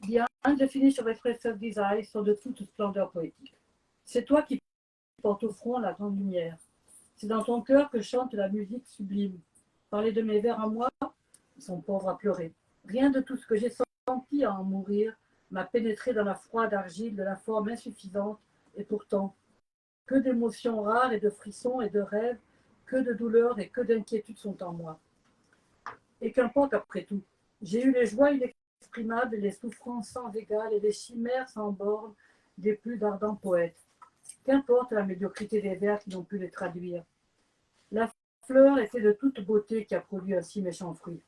Behind the finish of expressive desire sont de toute splendeur poétique. C'est toi qui portes au front la grande lumière. C'est dans ton cœur que chante la musique sublime. Parler de mes vers à moi, ils sont pauvres à pleurer. Rien de tout ce que j'ai senti à en mourir m'a pénétré dans la froide argile de la forme insuffisante, et pourtant, que d'émotions rares et de frissons et de rêves, que de douleurs et que d'inquiétudes sont en moi. Et qu'importe après tout, j'ai eu les joies inexprimables et les souffrances sans égales et les chimères sans bornes des plus ardents poètes. Qu'importe la médiocrité des vers qui n'ont pu les traduire. La fleur était de toute beauté qui a produit un si méchant fruit.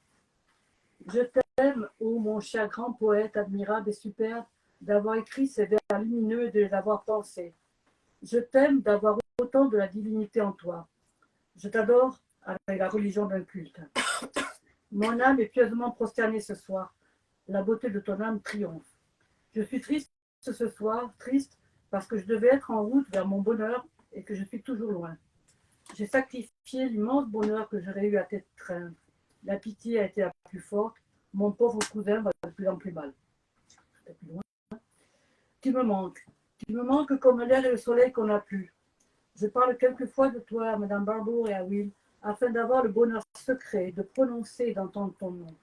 Je t'aime, ô mon cher grand poète admirable et superbe, d'avoir écrit ces vers lumineux et de les avoir pensés. Je t'aime d'avoir autant de la divinité en toi. Je t'adore avec la religion d'un culte. Mon âme est pieusement prosternée ce soir. La beauté de ton âme triomphe. Je suis triste ce soir, triste parce que je devais être en route vers mon bonheur et que je suis toujours loin. J'ai sacrifié l'immense bonheur que j'aurais eu à t'étreindre. La pitié a été la plus forte. Mon pauvre cousin va de plus en plus mal. Plus loin. Tu me manques. Tu me manques comme l'air et le soleil qu'on n'a plus. Je parle quelquefois de toi à Mme Barbour et à Will, afin d'avoir le bonheur secret de prononcer et d'entendre ton nom.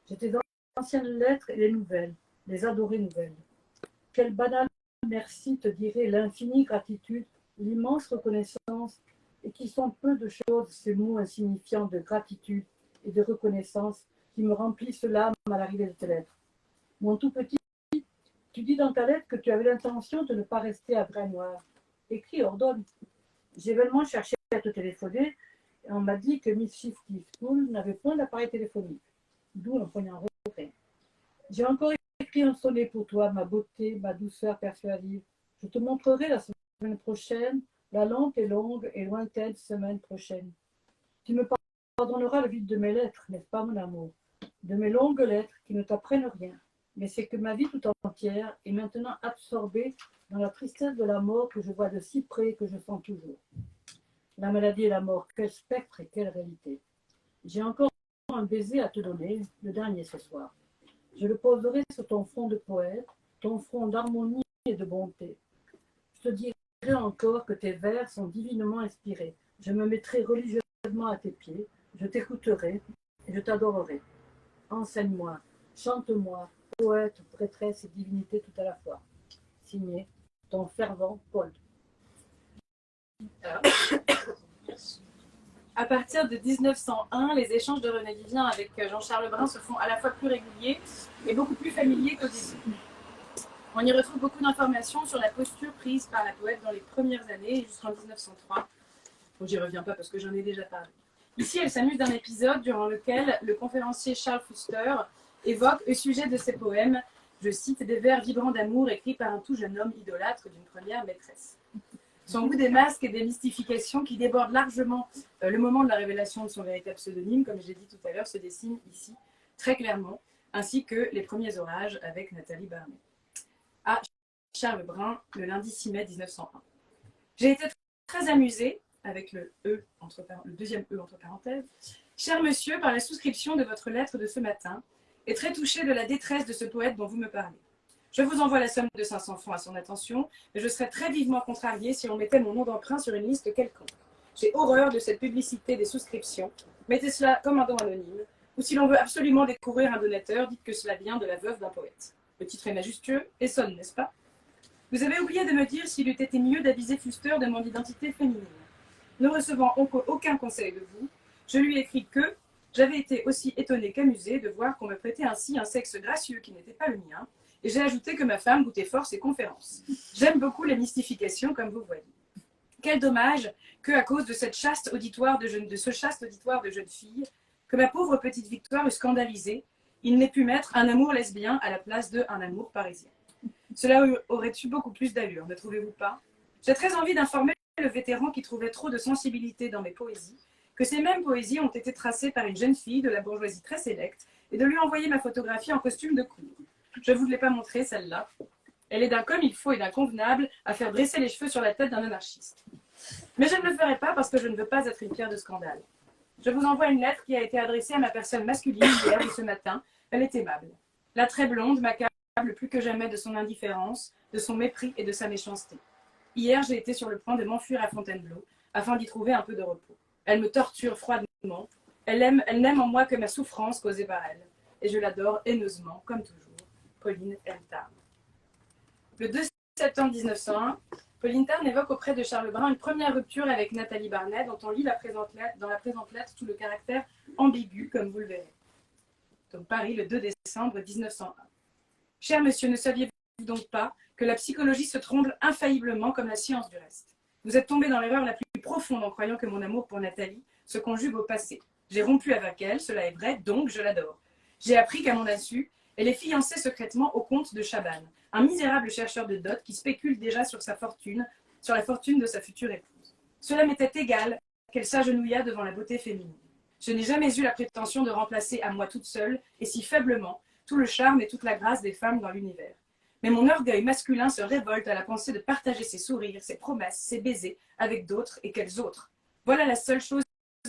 J'ai tes anciennes lettres et les nouvelles, les adorées nouvelles. Quel banal merci te dirait l'infinie gratitude, l'immense reconnaissance, et qui sont peu de choses ces mots insignifiants de gratitude et de reconnaissance qui me remplissent l'âme à l'arrivée de tes lettres. Mon tout petit, tu dis dans ta lettre que tu avais l'intention de ne pas rester à Brainoir. Écris, ordonne. J'ai vainement cherché à te téléphoner et on m'a dit que Miss Shifty School n'avait point d'appareil téléphonique, d'où un poignant regret. J'ai encore écrit un sonnet pour toi, ma beauté, ma douceur persuasive. Je te montrerai la semaine prochaine, la lente et longue et lointaine semaine prochaine. Tu me pardonneras le vide de mes lettres, n'est-ce pas, mon amour? De mes longues lettres qui ne t'apprennent rien. Mais c'est que ma vie tout entière est maintenant absorbée dans la tristesse de la mort que je vois de si près que je sens toujours. La maladie et la mort, quel spectre et quelle réalité. J'ai encore un baiser à te donner, le dernier ce soir. Je le poserai sur ton front de poète, ton front d'harmonie et de bonté. Je te dirai encore que tes vers sont divinement inspirés. Je me mettrai religieusement à tes pieds, je t'écouterai et je t'adorerai. Enseigne-moi, chante-moi, poète, prêtresse et divinité tout à la fois. Signé, ton fervent Paul. À partir de 1901, les échanges de René Vivien avec Jean-Charles Brun se font à la fois plus réguliers et beaucoup plus familiers qu'au début. On y retrouve beaucoup d'informations sur la posture prise par la poète dans les premières années jusqu'en 1903. Bon, j'y reviens pas parce que j'en ai déjà parlé. Ici, elle s'amuse d'un épisode durant lequel le conférencier Charles Fuster évoque au sujet de ses poèmes, je cite, des vers vibrants d'amour écrits par un tout jeune homme idolâtre d'une première maîtresse. Son goût des masques et des mystifications qui déborde largement le moment de la révélation de son véritable pseudonyme, comme j'ai dit tout à l'heure, se dessine ici très clairement, ainsi que les premiers orages avec Nathalie Barnet. À Charles Brun, le lundi 6 mai 1901. J'ai été très amusée, avec le deuxième E entre parenthèses, cher monsieur, par la souscription de votre lettre de ce matin, et très touchée de la détresse de ce poète dont vous me parlez. Je vous envoie la somme de 500 francs à son attention, mais je serais très vivement contrariée si on mettait mon nom d'emprunt sur une liste quelconque. J'ai horreur de cette publicité des souscriptions. Mettez cela comme un don anonyme, ou si l'on veut absolument découvrir un donateur, dites que cela vient de la veuve d'un poète. Le titre est majestueux et sonne, n'est-ce pas? Vous avez oublié de me dire s'il eût été mieux d'aviser Fuster de mon identité féminine. Ne recevant aucun conseil de vous, je lui ai écrit que j'avais été aussi étonnée qu'amusée de voir qu'on me prêtait ainsi un sexe gracieux qui n'était pas le mien, et j'ai ajouté que ma femme goûtait fort ses conférences. J'aime beaucoup les mystifications, comme vous voyez. Quel dommage que, à cause de ce chaste auditoire de jeunes filles, que ma pauvre petite Victoire eût scandalisé, il n'ait pu mettre un amour lesbien à la place de un amour parisien. Cela aurait eu beaucoup plus d'allure, ne trouvez-vous pas? J'ai très envie d'informer le vétéran qui trouvait trop de sensibilité dans mes poésies, que ces mêmes poésies ont été tracées par une jeune fille de la bourgeoisie très sélecte, et de lui envoyer ma photographie en costume de cour. Je ne vous l'ai pas montrée, celle-là. Elle est d'un comme il faut et d'un convenable à faire dresser les cheveux sur la tête d'un anarchiste. Mais je ne le ferai pas parce que je ne veux pas être une pierre de scandale. Je vous envoie une lettre qui a été adressée à ma personne masculine hier ou ce matin. Elle est aimable. La très blonde m'accable plus que jamais de son indifférence, de son mépris et de sa méchanceté. Hier, j'ai été sur le point de m'enfuir à Fontainebleau, afin d'y trouver un peu de repos. Elle me torture froidement. Elle n'aime en moi que ma souffrance causée par elle. Et je l'adore haineusement, comme toujours. Pauline M. Tarn. Le 2 septembre 1901, Pauline Tarn évoque auprès de Charles Brun une première rupture avec Nathalie Barnet, dont on lit dans la présente lettre tout le caractère ambigu, comme vous le verrez. Donc Paris, le 2 décembre 1901. Cher monsieur, ne saviez-vous donc pas que la psychologie se trompe infailliblement comme la science du reste? Vous êtes tombé dans l'erreur la plus profonde en croyant que mon amour pour Nathalie se conjugue au passé. J'ai rompu avec elle, cela est vrai, donc je l'adore. J'ai appris qu'à mon insu, elle est fiancée secrètement au comte de Chabannes, un misérable chercheur de dot qui spécule déjà sur la fortune de sa future épouse. Cela m'était égal qu'elle s'agenouilla devant la beauté féminine. Je n'ai jamais eu la prétention de remplacer à moi toute seule, et si faiblement, tout le charme et toute la grâce des femmes dans l'univers. Mais mon orgueil masculin se révolte à la pensée de partager ses sourires, ses promesses, ses baisers avec d'autres, et quels autres. Voilà la seule chose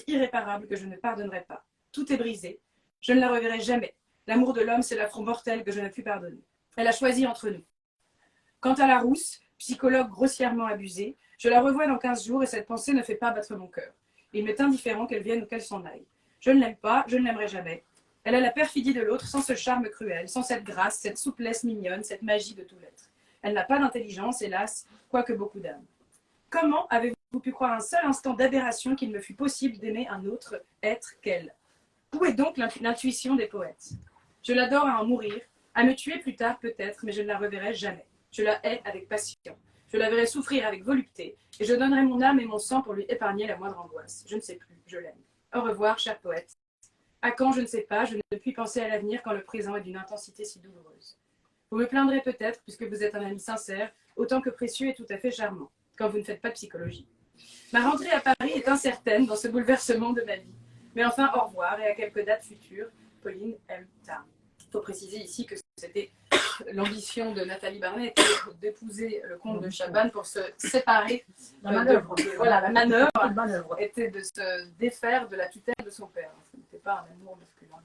irréparable que je ne pardonnerai pas. Tout est brisé. Je ne la reverrai jamais. L'amour de l'homme, c'est l'affront mortel que je ne puis pardonner. Elle a choisi entre nous. Quant à la rousse, psychologue grossièrement abusée, je la revois dans 15 jours et cette pensée ne fait pas battre mon cœur. Il m'est indifférent qu'elle vienne ou qu'elle s'en aille. Je ne l'aime pas, je ne l'aimerai jamais. Elle a la perfidie de l'autre sans ce charme cruel, sans cette grâce, cette souplesse mignonne, cette magie de tout l'être. Elle n'a pas d'intelligence, hélas, quoique beaucoup d'âme. Comment avez-vous pu croire un seul instant d'aberration qu'il me fût possible d'aimer un autre être qu'elle? Où est donc l'intuition des poètes? Je l'adore à en mourir, à me tuer plus tard peut-être, mais je ne la reverrai jamais. Je la hais avec passion. Je la verrai souffrir avec volupté, et je donnerai mon âme et mon sang pour lui épargner la moindre angoisse. Je ne sais plus, je l'aime. Au revoir, cher poète. À quand, je ne sais pas, je ne puis penser à l'avenir quand le présent est d'une intensité si douloureuse. Vous me plaindrez peut-être, puisque vous êtes un ami sincère, autant que précieux et tout à fait charmant, quand vous ne faites pas de psychologie. Ma rentrée à Paris est incertaine dans ce bouleversement de ma vie. Mais enfin, au revoir, et à quelques dates futures, Pauline M. Tarn. Il faut préciser ici que c'était l'ambition de Nathalie Barnet était d'épouser le comte de Chabannes pour se séparer. La manœuvre. Voilà, la manœuvre était de se défaire de la tutelle de son père. Ce n'était pas un amour masculin.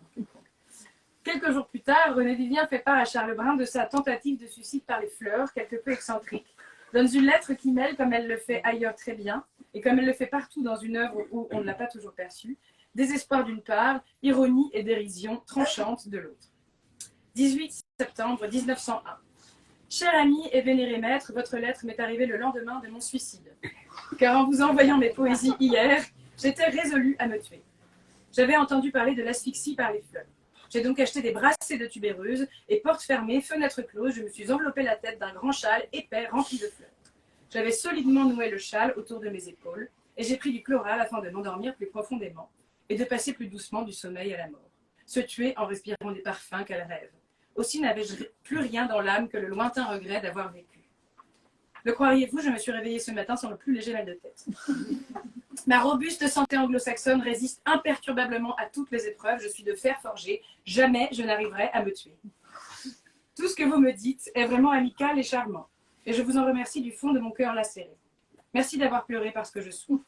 Quelques jours plus tard, René Vivien fait part à Charles Brun de sa tentative de suicide par les fleurs, quelque peu excentrique, dans une lettre qui mêle, comme elle le fait ailleurs très bien, et comme elle le fait partout dans une œuvre où on ne l'a pas toujours perçue, désespoir d'une part, ironie et dérision tranchante de l'autre. 18 septembre 1901. Cher ami et vénéré maître, votre lettre m'est arrivée le lendemain de mon suicide. Car en vous envoyant mes poésies hier, j'étais résolue à me tuer. J'avais entendu parler de l'asphyxie par les fleurs. J'ai donc acheté des brassées de tubéreuses et porte fermée, fenêtre close, je me suis enveloppé la tête d'un grand châle épais rempli de fleurs. J'avais solidement noué le châle autour de mes épaules et j'ai pris du chloral afin de m'endormir plus profondément et de passer plus doucement du sommeil à la mort. Se tuer en respirant des parfums qu'elle rêve. Aussi n'avais-je plus rien dans l'âme que le lointain regret d'avoir vécu. Le croiriez-vous, je me suis réveillée ce matin sans le plus léger mal de tête. Ma robuste santé anglo-saxonne résiste imperturbablement à toutes les épreuves. Je suis de fer forgé. Jamais je n'arriverai à me tuer. Tout ce que vous me dites est vraiment amical et charmant. Et je vous en remercie du fond de mon cœur lacéré. Merci d'avoir pleuré parce que je souffre.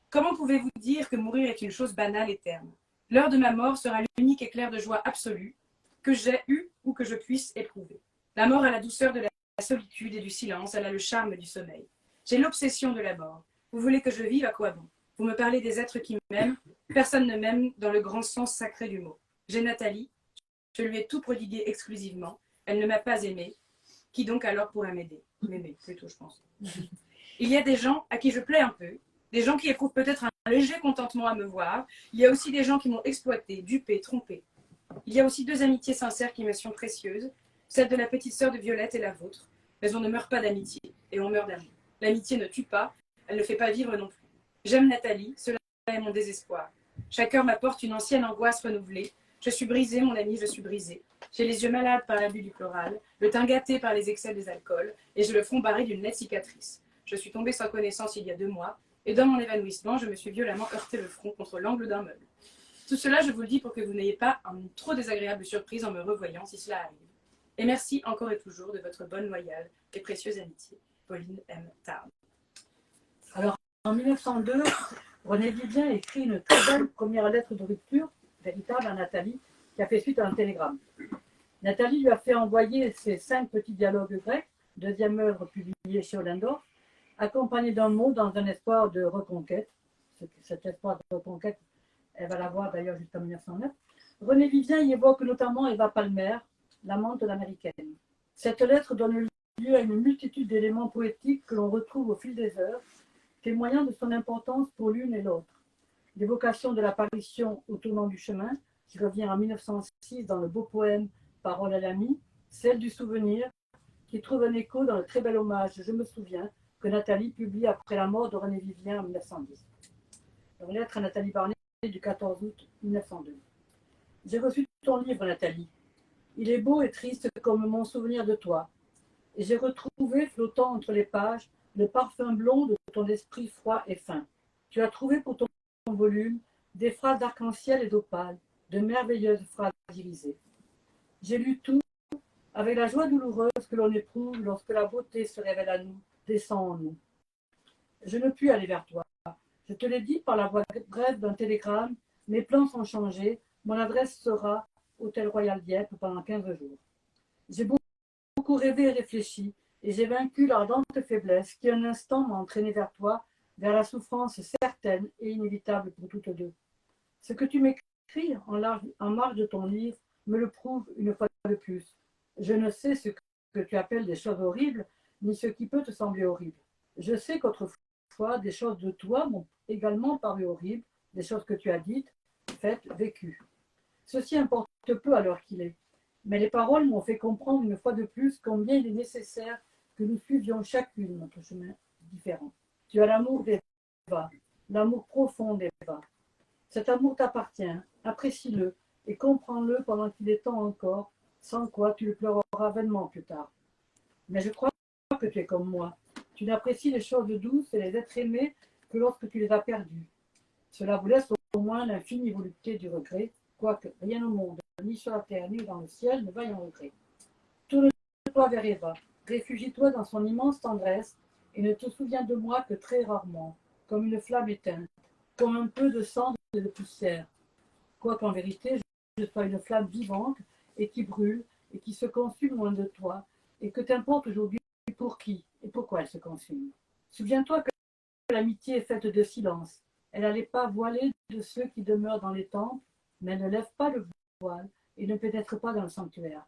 Comment pouvez-vous dire que mourir est une chose banale et terne? L'heure de ma mort sera l'unique éclair de joie absolue que j'ai eu ou que je puisse éprouver. La mort a la douceur de la solitude et du silence, elle a le charme du sommeil. J'ai l'obsession de la mort. Vous voulez que je vive, à quoi bon? Vous me parlez des êtres qui m'aiment. Personne ne m'aime dans le grand sens sacré du mot. J'ai Nathalie. Je lui ai tout prodigué exclusivement. Elle ne m'a pas aimée. Qui donc alors pourrait m'aider? M'aimer, plutôt, je pense. Il y a des gens à qui je plais un peu. Des gens qui éprouvent peut-être un léger contentement à me voir. Il y a aussi des gens qui m'ont exploité, dupé, trompé. Il y a aussi deux amitiés sincères qui me sont précieuses. Celle de la petite sœur de Violette et la vôtre. Mais on ne meurt pas d'amitié, et on meurt d'amour. L'amitié ne tue pas, elle ne fait pas vivre non plus. J'aime Nathalie, cela est mon désespoir. Chaque heure m'apporte une ancienne angoisse renouvelée. Je suis brisée, mon ami, je suis brisée. J'ai les yeux malades par l'abus du chloral, le teint gâté par les excès des alcools, et j'ai le front barré d'une nette cicatrice. Je suis tombée sans connaissance il y a 2 mois, et dans mon évanouissement, je me suis violemment heurté le front contre l'angle d'un meuble. Tout cela, je vous le dis pour que vous n'ayez pas une trop désagréable surprise en me revoyant si cela arrive. Et merci encore et toujours de votre bonne, loyale et précieuse amitié. Pauline M. Tarn. Alors, en 1902, René Vivien écrit une très belle première lettre de rupture, véritable à Nathalie, qui a fait suite à un télégramme. Nathalie lui a fait envoyer ses 5 petits dialogues grecs, deuxième œuvre publiée chez Ollendorff, accompagnée d'un mot dans un espoir de reconquête. Cet espoir de reconquête, elle va l'avoir d'ailleurs jusqu'en 1909. René Vivien y évoque notamment Eva Palmer, l'amante de l'américaine. Cette lettre donne lieu à une multitude d'éléments poétiques que l'on retrouve au fil des heures, témoignant de son importance pour l'une et l'autre. L'évocation de l'apparition au tournant du chemin, qui revient en 1906 dans le beau poème Parole à l'ami, celle du souvenir, qui trouve un écho dans le très bel hommage Je me souviens que Nathalie publie après la mort de René Vivien en 1910. Une lettre à Nathalie Barnet du 14 août 1902. J'ai reçu ton livre, Nathalie. Il est beau et triste comme mon souvenir de toi. Et j'ai retrouvé, flottant entre les pages, le parfum blond de ton esprit froid et fin. Tu as trouvé pour ton volume des phrases d'arc-en-ciel et d'opale, de merveilleuses phrases irisées. J'ai lu tout avec la joie douloureuse que l'on éprouve lorsque la beauté se révèle à nous, descend en nous. Je ne puis aller vers toi. Je te l'ai dit par la voie brève d'un télégramme, mes plans sont changés, mon adresse sera Hôtel Royal Dieppe pendant 15 jours. J'ai beaucoup rêvé et réfléchi, et j'ai vaincu l'ardente faiblesse qui un instant m'a entraîné vers toi, vers la souffrance certaine et inévitable pour toutes deux. Ce que tu m'écris en marge de ton livre me le prouve une fois de plus. Je ne sais ce que tu appelles des choses horribles, ni ce qui peut te sembler horrible. Je sais qu'autrefois, des choses de toi m'ont également paru horribles, des choses que tu as dites, faites, vécues. Ceci importe peu à l'heure qu'il est. Mais les paroles m'ont fait comprendre une fois de plus combien il est nécessaire que nous suivions chacune notre chemin différent. Tu as l'amour d'Eva, l'amour profond d'Eva. Cet amour t'appartient, apprécie-le et comprends-le pendant qu'il est temps encore, sans quoi tu le pleureras vainement plus tard. Mais je crois que tu es comme moi. Tu n'apprécies les choses douces et les êtres aimés que lorsque tu les as perdus. Cela vous laisse au moins l'infinie volupté du regret, quoique rien au monde, ni sur la terre, ni dans le ciel, ne vaille en regret. Tourne-toi vers Eva, réfugie-toi dans son immense tendresse, et ne te souviens de moi que très rarement, comme une flamme éteinte, comme un peu de cendre et de poussière. Quoiqu'en vérité, je sois une flamme vivante, et qui brûle, et qui se consume loin de toi, et que t'importe aujourd'hui pour qui, et pourquoi elle se consume. Souviens-toi que l'amitié est faite de silence. Elle n'a les pas voilés de ceux qui demeurent dans les temples, mais ne lève pas le voile et ne pénètre pas dans le sanctuaire.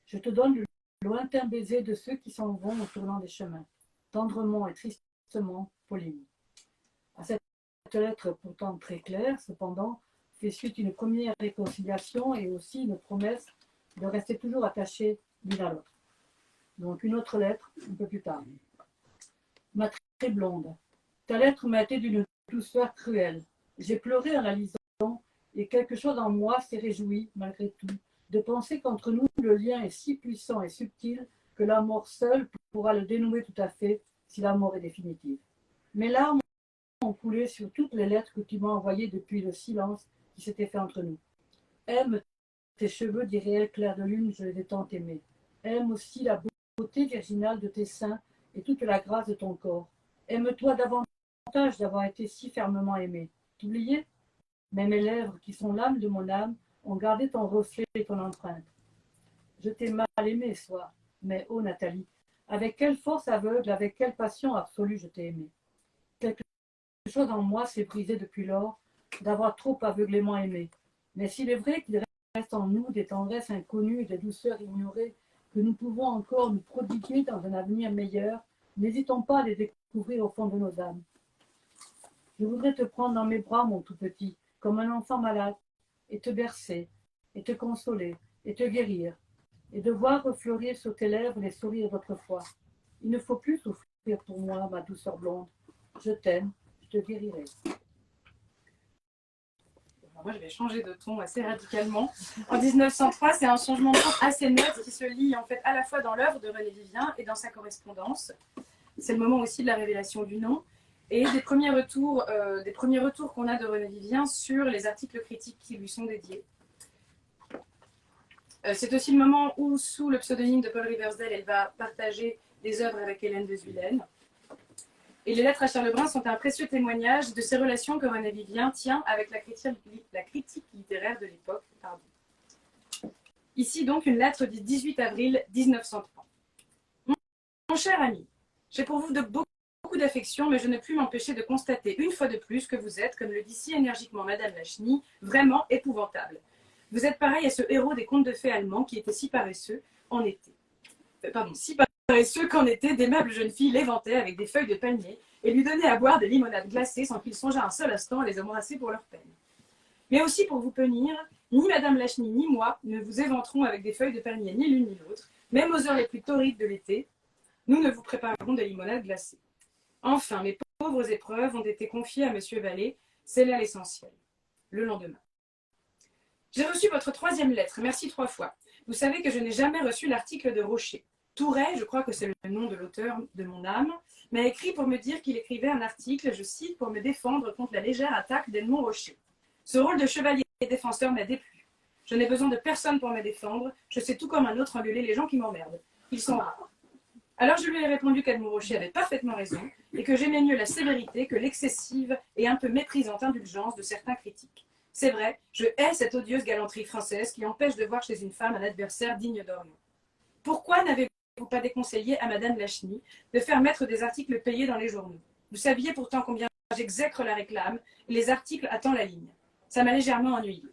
Je te donne le lointain baiser de ceux qui s'en vont au tournant des chemins, tendrement et tristement, Pauline. À cette lettre pourtant très claire, cependant, fait suite une première réconciliation et aussi une promesse de rester toujours attachés l'une à l'autre. Donc une autre lettre, un peu plus tard. Ma très blonde, ta lettre m'a été d'une douceur cruelle. J'ai pleuré en la lisant et quelque chose en moi s'est réjoui, malgré tout, de penser qu'entre nous, le lien est si puissant et subtil que la mort seule pourra le dénouer tout à fait si la mort est définitive. Mes larmes ont coulé sur toutes les lettres que tu m'as envoyées depuis le silence qui s'était fait entre nous. Aime tes cheveux d'irréel clair de lune, je les ai tant aimés. Aime aussi la beauté virginale de tes seins et toute la grâce de ton corps. Aime-toi davantage d'avoir été si fermement aimé. T'oublier ? Mais mes lèvres, qui sont l'âme de mon âme, ont gardé ton reflet et ton empreinte. Je t'ai mal aimé, soir, mais ô Nathalie, avec quelle force aveugle, avec quelle passion absolue je t'ai aimé. Quelque chose en moi s'est brisé depuis lors, d'avoir trop aveuglément aimé. Mais s'il est vrai qu'il reste en nous des tendresses inconnues et des douceurs ignorées que nous pouvons encore nous prodiguer dans un avenir meilleur, n'hésitons pas à les découvrir au fond de nos âmes. Je voudrais te prendre dans mes bras, mon tout petit, comme un enfant malade, et te bercer, et te consoler, et te guérir, et de voir refleurir sur tes lèvres les sourires d'autrefois. Il ne faut plus souffrir pour moi, ma douceur blonde. Je t'aime, je te guérirai. Moi, je vais changer de ton assez radicalement. En 1903, c'est un changement de ton assez net qui se lie en fait à la fois dans l'œuvre de René Vivien et dans sa correspondance. C'est le moment aussi de la révélation du nom et des premiers retours qu'on a de René Vivien sur les articles critiques qui lui sont dédiés. C'est aussi le moment où, sous le pseudonyme de Paul Riversdale, elle va partager des œuvres avec Hélène de Zuilen. Et les lettres à Charles Brun sont un précieux témoignage de ces relations que René Vivien tient avec la critique littéraire de l'époque. Ici donc une lettre du 18 avril 1903. Mon cher ami, j'ai pour vous de beaux beaucoup d'affection, mais je ne puis m'empêcher de constater une fois de plus que vous êtes, comme le dit si énergiquement Madame Lachny, vraiment épouvantable. Vous êtes pareil à ce héros des contes de fées allemands qui était si paresseux en été. Si paresseux qu'en été, d'aimables jeunes filles l'éventaient avec des feuilles de palmier et lui donnaient à boire des limonades glacées sans qu'il songeât un seul instant à les embrasser pour leur peine. Mais aussi pour vous punir, ni Madame Lachny ni moi ne vous éventerons avec des feuilles de palmier ni l'une ni l'autre, même aux heures les plus torrides de l'été, nous ne vous préparerons des limonades glacées. Enfin, mes pauvres épreuves ont été confiées à Monsieur Vallée, c'est là l'essentiel. Le lendemain. J'ai reçu votre 3e lettre, merci 3 fois. Vous savez que je n'ai jamais reçu l'article de Rocher. Touret, je crois que c'est le nom de l'auteur de mon âme, m'a écrit pour me dire qu'il écrivait un article, je cite, pour me défendre contre la légère attaque d'Edmond Rocher. Ce rôle de chevalier et défenseur m'a déplu. Je n'ai besoin de personne pour me défendre, je sais tout comme un autre engueuler les gens qui m'emmerdent. Ils sont rares. Alors je lui ai répondu qu'Edmond Rocher avait parfaitement raison et que j'aimais mieux la sévérité que l'excessive et un peu méprisante indulgence de certains critiques. C'est vrai, je hais cette odieuse galanterie française qui empêche de voir chez une femme un adversaire digne d'Orient. Pourquoi n'avez-vous pas déconseillé à Madame Lachny de faire mettre des articles payés dans les journaux? Vous saviez pourtant combien j'exècre la réclame et les articles attendent la ligne. Ça m'a légèrement ennuyé.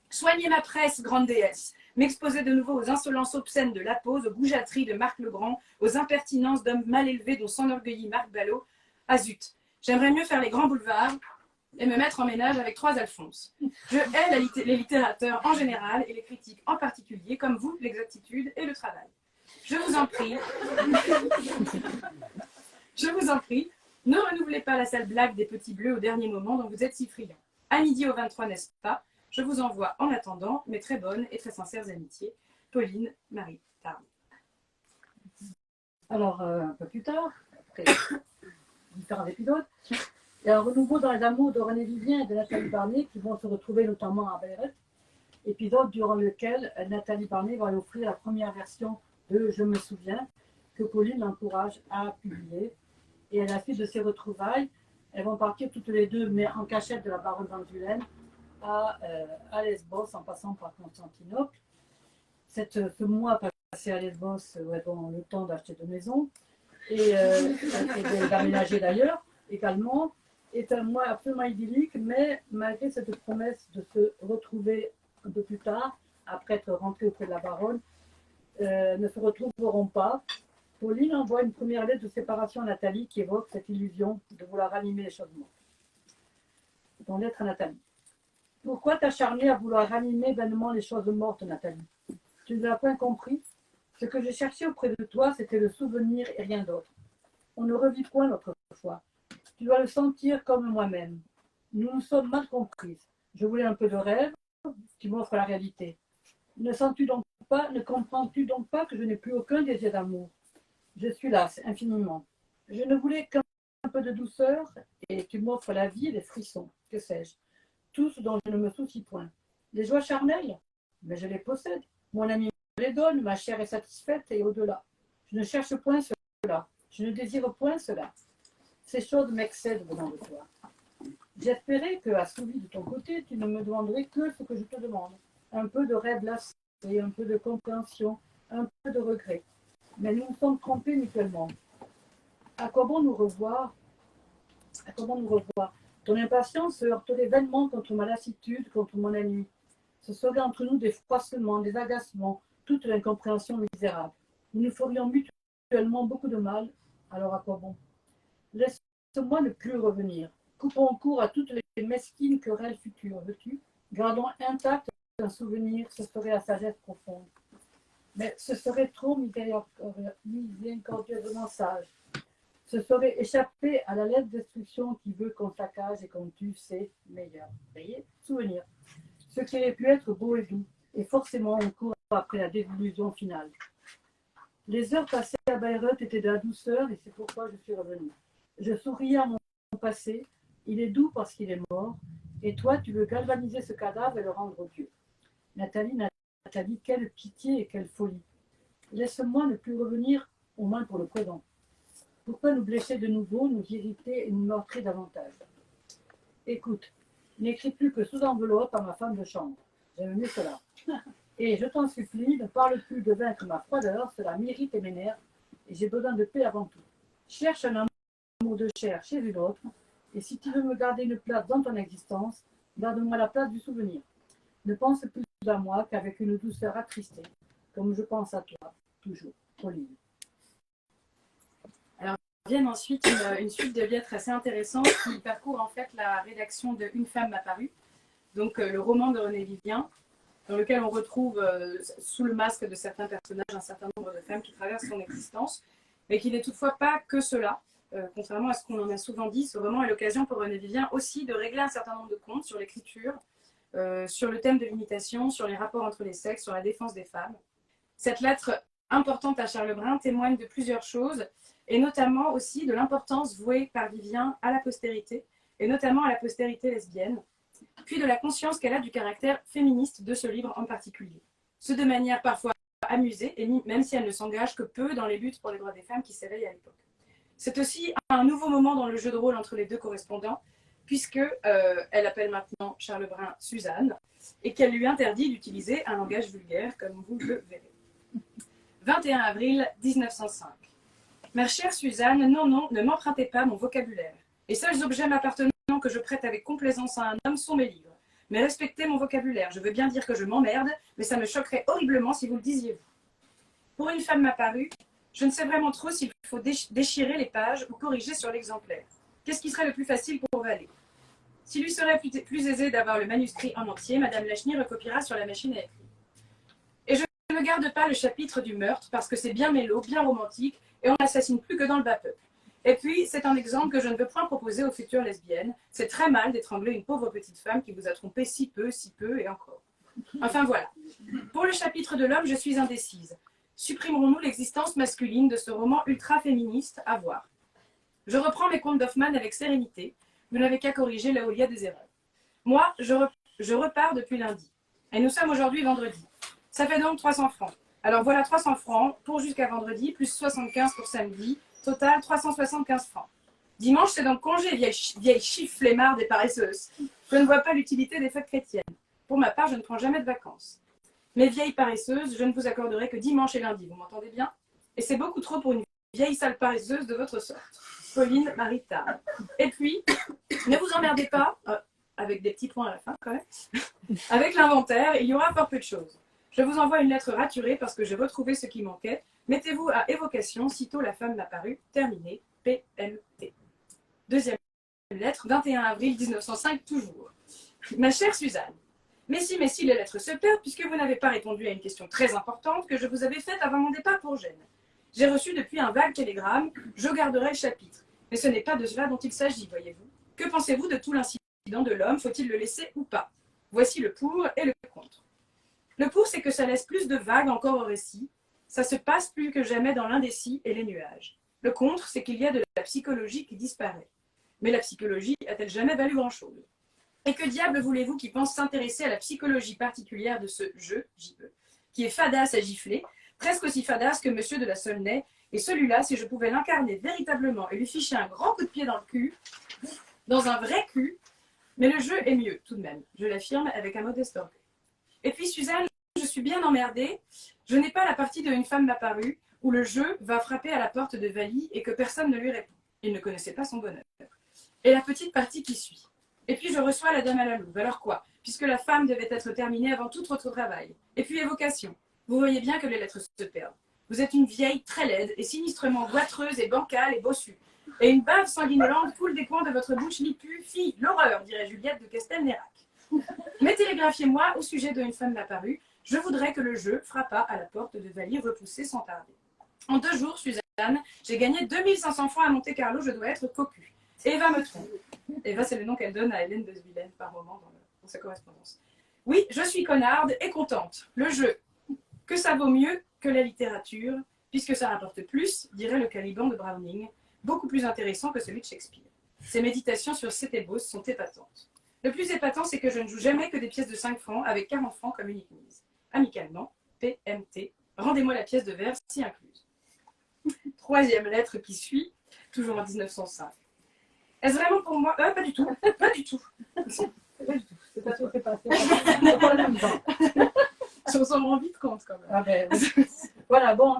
Soignez ma presse, grande déesse. M'exposer de nouveau aux insolences obscènes de Lapose, aux goujateries de Marc Legrand, aux impertinences d'hommes mal élevés dont s'enorgueillit Marc Ballot. Ah zut, j'aimerais mieux faire les grands boulevards et me mettre en ménage avec 3 Alphonse. Je hais les littérateurs en général et les critiques en particulier, comme vous, l'exactitude et le travail. Je vous en prie, ne renouvelez pas la sale blague des petits bleus au dernier moment dont vous êtes si friands. À midi au 23, n'est-ce pas? Je vous envoie en attendant mes très bonnes et très sincères amitiés. Pauline Marie Tarn. Alors, un peu plus tard, après différents épisodes, il y a un renouveau dans les amours de René Vivien et de Nathalie Barney qui vont se retrouver notamment à Bayreuth, épisode durant lequel Nathalie Barney va lui offrir la première version de Je me souviens, que Pauline l'encourage à publier. Et à la suite de ces retrouvailles, elles vont partir toutes les deux, mais en cachette de la baronne Van Dulen, à Lesbos en passant par Constantinople. Ce mois passé à Lesbos, ont le temps d'acheter 2 maisons et d'aménager d'ailleurs également, est un mois absolument idyllique, mais malgré cette promesse de se retrouver un peu plus tard, après être rentrés auprès de la baronne, ne se retrouveront pas. Pauline envoie une première lettre de séparation à Nathalie qui évoque cette illusion de vouloir ranimer les choses mortes. Dans lettre à Nathalie. Pourquoi t'acharner à vouloir ranimer vainement les choses mortes, Nathalie? Tu ne l'as point compris. Ce que je cherchais auprès de toi, c'était le souvenir et rien d'autre. On ne revit point notre foi. Tu dois le sentir comme moi-même. Nous nous sommes mal comprises. Je voulais un peu de rêve, tu m'offres la réalité. Ne comprends-tu donc pas que je n'ai plus aucun désir d'amour? Je suis lasse, infiniment. Je ne voulais qu'un peu de douceur, et tu m'offres la vie et les frissons, que sais-je. Tout ce dont je ne me soucie point. Les joies charnelles, mais je les possède. Mon ami me les donne, ma chair est satisfaite et au-delà. Je ne cherche point cela. Je ne désire point cela. Ces choses m'excèdent venant de toi. J'espérais que, assouvi de ton côté, tu ne me demanderais que ce que je te demande. Un peu de rêve lassé, un peu de compréhension, un peu de regret. Mais nous nous sommes trompés mutuellement. À quoi bon nous revoir? Ton impatience se heurterait vainement contre ma lassitude, contre mon ennui. Ce serait entre nous des froissements, des agacements, toute l'incompréhension misérable. Nous nous ferions mutuellement beaucoup de mal, alors à quoi bon? Laisse-moi ne plus revenir. Coupons court à toutes les mesquines querelles futures, veux-tu? Gardons intact un souvenir, ce serait la sagesse profonde. Mais ce serait trop miséricordieusement sage. Ce serait échapper à la lettre destruction qui veut qu'on saccage et qu'on tue, c'est meilleur. Voyez, souvenir. Ce qui aurait pu être beau et doux, et forcément on court après la désillusion finale. Les heures passées à Bayreuth étaient de la douceur et c'est pourquoi je suis revenue. Je souriais à mon passé, il est doux parce qu'il est mort, et toi tu veux galvaniser ce cadavre et le rendre Dieu. Nathalie, quelle pitié et quelle folie. Laisse-moi ne plus revenir, au moins pour le présent. Pourquoi nous blesser de nouveau, nous irriter et nous meurtrir davantage? Écoute, n'écris plus que sous enveloppe à ma femme de chambre. J'aime mieux cela. Et je t'en supplie, ne parle plus de vaincre ma froideur, cela m'irrite et m'énerve, et j'ai besoin de paix avant tout. Cherche un amour l'amour de chair chez une autre, et si tu veux me garder une place dans ton existence, garde-moi la place du souvenir. Ne pense plus à moi qu'avec une douceur attristée, comme je pense à toi, toujours, Pauline. Viennent ensuite une suite de lettres assez intéressantes qui parcourent en fait la rédaction de Une femme m'a paru, donc le roman de René Vivien, dans lequel on retrouve sous le masque de certains personnages un certain nombre de femmes qui traversent son existence, mais qui n'est toutefois pas que cela. Contrairement à ce qu'on en a souvent dit, ce roman est l'occasion pour René Vivien aussi de régler un certain nombre de comptes sur l'écriture, sur le thème de l'imitation, sur les rapports entre les sexes, sur la défense des femmes. Cette lettre importante à Charles Brun témoigne de plusieurs choses, et notamment aussi de l'importance vouée par Vivien à la postérité, et notamment à la postérité lesbienne, puis de la conscience qu'elle a du caractère féministe de ce livre en particulier. Ce de manière parfois amusée, et même si elle ne s'engage que peu dans les luttes pour les droits des femmes qui s'éveillent à l'époque. C'est aussi un nouveau moment dans le jeu de rôle entre les deux correspondants, puisque elle appelle maintenant Charles Brun Suzanne, et qu'elle lui interdit d'utiliser un langage vulgaire, comme vous le verrez. 21 avril 1905. Ma chère Suzanne, non, non, ne m'empruntez pas mon vocabulaire. Les seuls objets m'appartenant que je prête avec complaisance à un homme sont mes livres. Mais respectez mon vocabulaire. Je veux bien dire que je m'emmerde, mais ça me choquerait horriblement si vous le disiez vous. Pour une femme m'a paru, je ne sais vraiment trop s'il faut déchirer les pages ou corriger sur l'exemplaire. Qu'est-ce qui serait le plus facile pour Vallée? S'il lui serait plus aisé d'avoir le manuscrit en entier, Madame Lachny recopiera sur la machine à écrire. Et je ne garde pas le chapitre du meurtre parce que c'est bien mélo, bien romantique, et on n'assassine plus que dans le bas peuple. Et puis, c'est un exemple que je ne veux point proposer aux futures lesbiennes. C'est très mal d'étrangler une pauvre petite femme qui vous a trompé si peu, et encore. Enfin voilà. Pour le chapitre de l'homme, je suis indécise. Supprimerons-nous l'existence masculine de ce roman ultra-féministe? À voir. Je reprends mes contes d'Hoffmann avec sérénité. Vous n'avez qu'à corriger là où il y a des erreurs. Moi, je repars depuis lundi. Et nous sommes aujourd'hui vendredi. Ça fait donc 300 francs. Alors voilà 300 francs pour jusqu'à vendredi, plus 75 pour samedi. Total 375 francs. Dimanche, c'est donc congé, vieille chiffre flemmarde et paresseuse. Je ne vois pas l'utilité des fêtes chrétiennes. Pour ma part, je ne prends jamais de vacances. Mais vieille paresseuse, je ne vous accorderai que dimanche et lundi, vous m'entendez bien? Et c'est beaucoup trop pour une vieille sale paresseuse de votre sorte. Pauline Marital. Et puis, ne vous emmerdez pas, avec des petits points à la fin quand même, avec l'inventaire, il y aura fort peu de choses. Je vous envoie une lettre raturée parce que j'ai retrouvé ce qui manquait. Mettez-vous à évocation, sitôt la femme m'a paru, terminé, PLT. Deuxième lettre, 21 avril 1905, toujours. Ma chère Suzanne, mais si, les lettres se perdent puisque vous n'avez pas répondu à une question très importante que je vous avais faite avant mon départ pour Gênes. J'ai reçu depuis un vague télégramme, je garderai le chapitre. Mais ce n'est pas de cela dont il s'agit, voyez-vous. Que pensez-vous de tout l'incident de l'homme? Faut-il le laisser ou pas? Voici le pour et le contre. Le pour, c'est que ça laisse plus de vagues encore au récit. Ça se passe plus que jamais dans l'indécis et les nuages. Le contre, c'est qu'il y a de la psychologie qui disparaît. Mais la psychologie a-t-elle jamais valu grand-chose? Et que diable voulez-vous qui pense s'intéresser à la psychologie particulière de ce je, J-E, qui est fadasse à gifler, presque aussi fadasse que Monsieur de la Saulnay, et celui-là, si je pouvais l'incarner véritablement et lui ficher un grand coup de pied dans le cul, dans un vrai cul, mais le jeu est mieux, tout de même, je l'affirme avec un modeste orgueil. Et puis, Suzanne, je suis bien emmerdée, je n'ai pas la partie de Une femme m'a paru, où le jeu va frapper à la porte de Vally et que personne ne lui répond. Il ne connaissait pas son bonheur. Et la petite partie qui suit. Et puis je reçois la dame à la louve. Alors quoi? Puisque la femme devait être terminée avant tout autre travail. Et puis évocation. Vous voyez bien que les lettres se perdent. Vous êtes une vieille très laide et sinistrement goîtreuse et bancale et bossue. Et une bave sanguinolente coule des coins de votre bouche mi-pue. Fille, l'horreur, dirait Juliette de Castelnérac. Mais télégraphiez-moi au sujet de Une femme m'a paru. Je voudrais que le jeu frappât à la porte de Vally repoussée sans tarder. En 2 jours, Suzanne, j'ai gagné 2500 francs à Monte-Carlo, je dois être cocu. Eva me trompe. Eva, c'est le nom qu'elle donne à Hélène de Svilène par moment dans sa correspondance. Oui, je suis connarde et contente. Le jeu, que ça vaut mieux que la littérature, puisque ça rapporte plus, dirait le Caliban de Browning, beaucoup plus intéressant que celui de Shakespeare. Ses méditations sur Cétébos sont épatantes. Le plus épatant, c'est que je ne joue jamais que des pièces de 5 francs avec 40 francs comme unique mise. Amicalement, PMT, rendez-moi la pièce de verre si incluse. 3e lettre qui suit, toujours en 1905. Est-ce vraiment pour moi? Pas du tout. Pas du tout. Pas du tout. C'est pas tout fait passer. C'est pas le même temps. On s'en rend vite compte quand même. Ah ben, oui. Voilà, bon,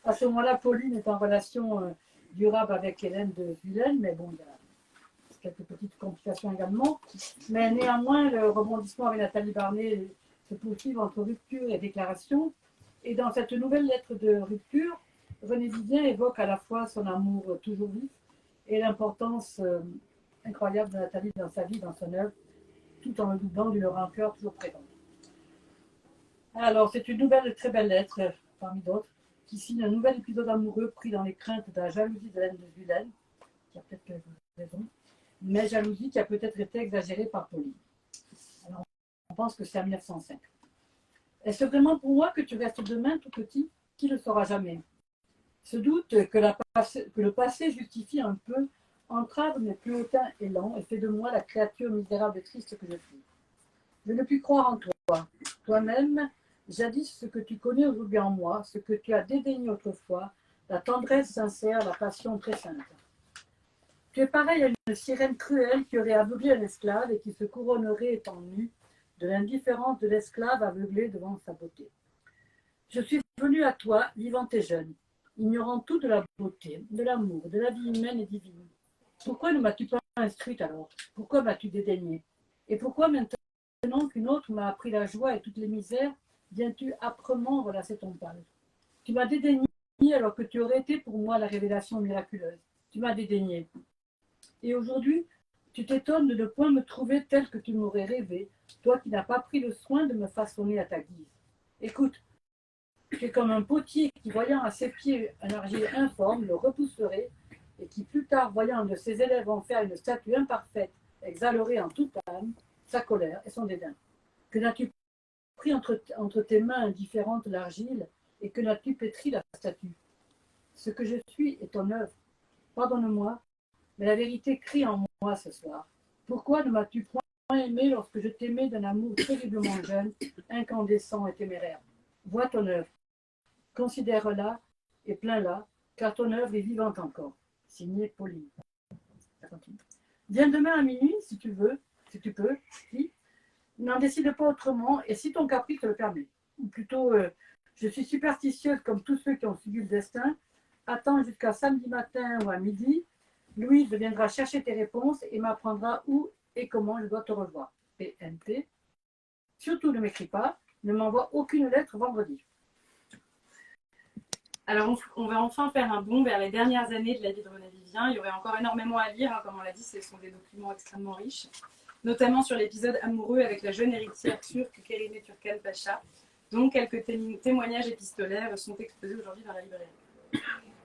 à ce moment-là, Pauline est en relation durable avec Hélène de Vulaine, mais bon, il y a quelques petites complications également. Mais néanmoins, le rebondissement avec Nathalie Barnet se poursuit entre rupture et déclaration. Et dans cette nouvelle lettre de rupture, René Vivien évoque à la fois son amour toujours vif et l'importance incroyable de Nathalie dans sa vie, dans son œuvre, tout en le doublant d'une rancœur toujours présente. Alors, c'est une nouvelle, très belle lettre, parmi d'autres, qui signe un nouvel épisode amoureux pris dans les craintes de la jalousie d'Hélène de Vulaine, qui a peut-être quelques raisons, mais jalousie qui a peut-être été exagérée par Pauline. Alors, on pense que c'est en 1905. Est-ce vraiment pour moi que tu restes demain tout petit? Qui ne le saura jamais? Ce doute que le passé justifie un peu entrave mes plus hautains élans et fait de moi la créature misérable et triste que je suis. Je ne puis croire en toi, toi-même, jadis ce que tu connais aujourd'hui en moi, ce que tu as dédaigné autrefois, la tendresse sincère, la passion très sainte. Tu es pareil à une sirène cruelle qui aurait aveuglé un esclave et qui se couronnerait étant nue de l'indifférence de l'esclave aveuglé devant sa beauté. Je suis venue à toi, vivante et jeune, ignorant tout de la beauté, de l'amour, de la vie humaine et divine. Pourquoi ne m'as-tu pas instruite alors? Pourquoi m'as-tu dédaigné? Et pourquoi maintenant qu'une autre m'a appris la joie et toutes les misères, viens-tu âprement relasser ton pal? Tu m'as dédaigné alors que tu aurais été pour moi la révélation miraculeuse. Tu m'as dédaigné. Et aujourd'hui, tu t'étonnes de ne point me trouver tel que tu m'aurais rêvé, toi qui n'as pas pris le soin de me façonner à ta guise. Écoute, tu es comme un potier qui, voyant à ses pieds un argile informe, le repousserait, et qui plus tard, voyant un de ses élèves en faire une statue imparfaite, exhalerait en toute âme sa colère et son dédain. Que n'as-tu pris entre tes mains indifférentes l'argile, et que n'as-tu pétri la statue? Ce que je suis est ton œuvre. Pardonne-moi, mais la vérité crie en moi ce soir. Pourquoi ne m'as-tu point aimé lorsque je t'aimais d'un amour terriblement jeune, incandescent et téméraire? Vois ton œuvre, considère-la et plains-la, car ton œuvre est vivante encore. Signé Pauline. Ça continue. Viens demain à minuit, si tu veux, si tu peux, si. N'en décide pas autrement, et si ton caprice te le permet. Ou plutôt, je suis superstitieuse comme tous ceux qui ont suivi le destin. Attends jusqu'à samedi matin ou à midi. Louise viendra chercher tes réponses et m'apprendra où et comment je dois te revoir. PNP. Surtout ne m'écris pas, ne m'envoie aucune lettre vendredi. Alors, on va enfin faire un bond vers les dernières années de la vie de René Vivien. Il y aurait encore énormément à lire, hein, comme on l'a dit, ce sont des documents extrêmement riches, notamment sur l'épisode amoureux avec la jeune héritière turque Kerime Turkan Pacha, dont quelques témoignages épistolaires sont exposés aujourd'hui dans la librairie.